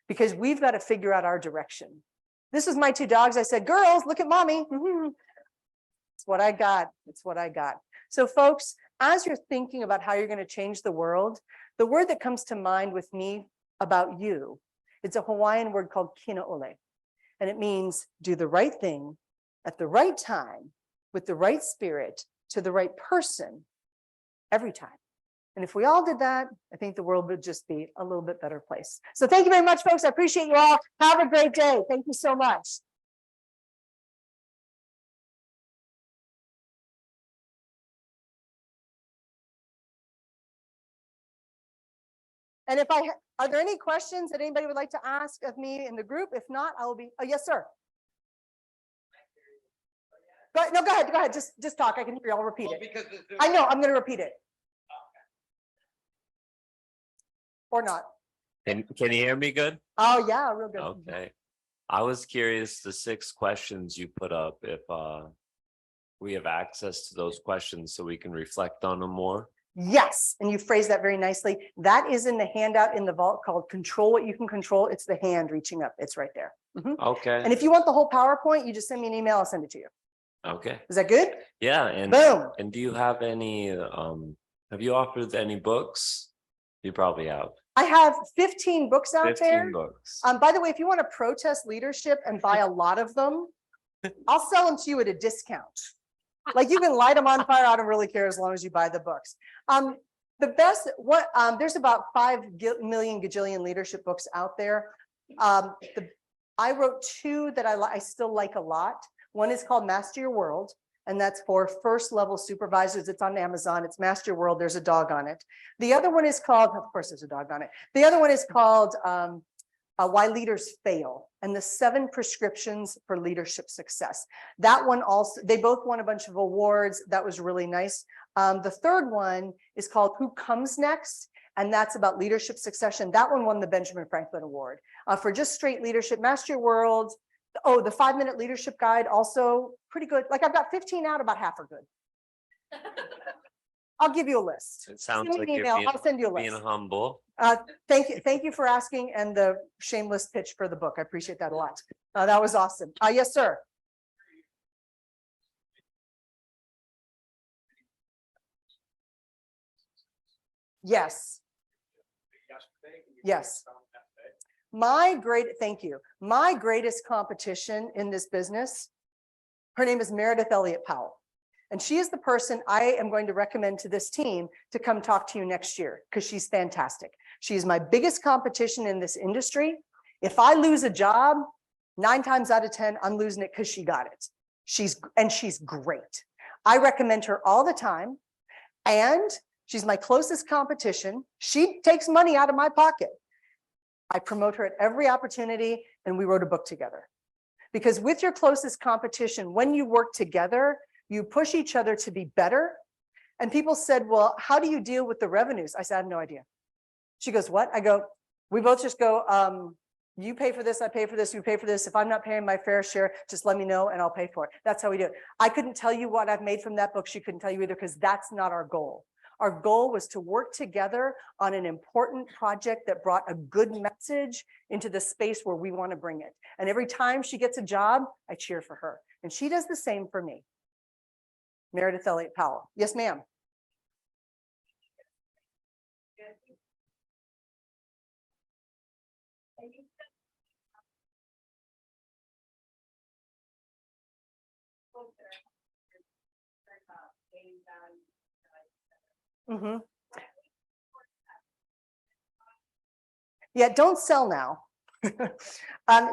S4: Because we've got to figure out our direction. This is my 2 dogs. I said, girls, look at mommy. It's what I got. It's what I got. So folks, as you're thinking about how you're going to change the world, the word that comes to mind with me about you, it's a Hawaiian word called kinaole. And it means do the right thing at the right time, with the right spirit, to the right person, every time. And if we all did that, I think the world would just be a little bit better place. So thank you very much, folks. I appreciate you all. Have a great day. Thank you so much. And are there any questions that anybody would like to ask of me in the group? If not, I will be, oh, yes, sir. Go ahead. Just talk. I can hear you. I'll repeat it. I know, I'm going to repeat it. Or not.
S5: Can you hear me good?
S4: Oh, yeah, real good.
S5: Okay. I was curious, the 6 questions you put up, if we have access to those questions so we can reflect on them more.
S4: Yes, and you phrased that very nicely. That is in the handout in the vault called Control What You Can Control. It's the hand reaching up. It's right there. Mhm.
S5: Okay.
S4: And if you want the whole PowerPoint, you just send me an email. I'll send it to you.
S5: Okay.
S4: Is that good?
S5: Yeah, and
S4: Boom.
S5: do you have any have you offered any books? You probably have.
S4: I have 15 books out
S5: 15
S4: there.
S5: books.
S4: By the way, if you want to protest leadership and buy a lot of them, I'll sell them to you at a discount. Like you can light them on fire. I don't really care as long as you buy the books. The best, there's about 5 million gajillion leadership books out there. I wrote 2 that I still like a lot. One is called Master Your World, and that's for first level supervisors. It's on Amazon. It's Master Your World. There's a dog on it. The other one is called, of course, there's a dog on it. The other one is called Why Leaders Fail, and the 7 prescriptions for leadership success. That one also, they both won a bunch of awards. That was really nice. The third one is called Who Comes Next? And that's about leadership succession. That one won the Benjamin Franklin Award for just straight leadership. Master Your World. Oh, the 5-minute leadership guide, also pretty good. Like I've got 15 out, about half are good. I'll give you a list.
S5: It sounds
S4: Send me
S5: like
S4: an
S5: you're
S4: email. I'll send you a
S5: being
S4: list.
S5: humble.
S4: Thank you for asking, and the shameless pitch for the book. I appreciate that a lot. That was awesome. Yes, sir. Yes. Yes. Thank you. My greatest competition in this business, her name is Meredith Elliott Powell. And she is the person I am going to recommend to this team to come talk to you next year, because she's fantastic. She is my biggest competition in this industry. If I lose a job, 9 times out of 10, I'm losing it because she got it. She's great. I recommend her all the time. And she's my closest competition. She takes money out of my pocket. I promote her at every opportunity, and we wrote a book together. Because with your closest competition, when you work together, you push each other to be better. And people said, well, how do you deal with the revenues? I said, I have no idea. She goes, what? I go, we both just go, you pay for this, I pay for this, you pay for this. If I'm not paying my fair share, just let me know and I'll pay for it. That's how we do it. I couldn't tell you what I've made from that book. She couldn't tell you either, because that's not our goal. Our goal was to work together on an important project that brought a good message into the space where we want to bring it. And every time she gets a job, I cheer for her. And she does the same for me. Meredith Elliott Powell. Yes, ma'am. Mm-hmm. Yeah, don't sell now.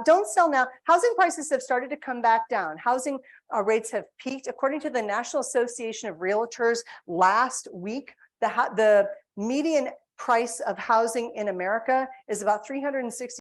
S4: Don't sell now. Housing prices have started to come back down. Housing rates have peaked. According to the National Association of Realtors, last week, the median price of housing in America is about $360,000.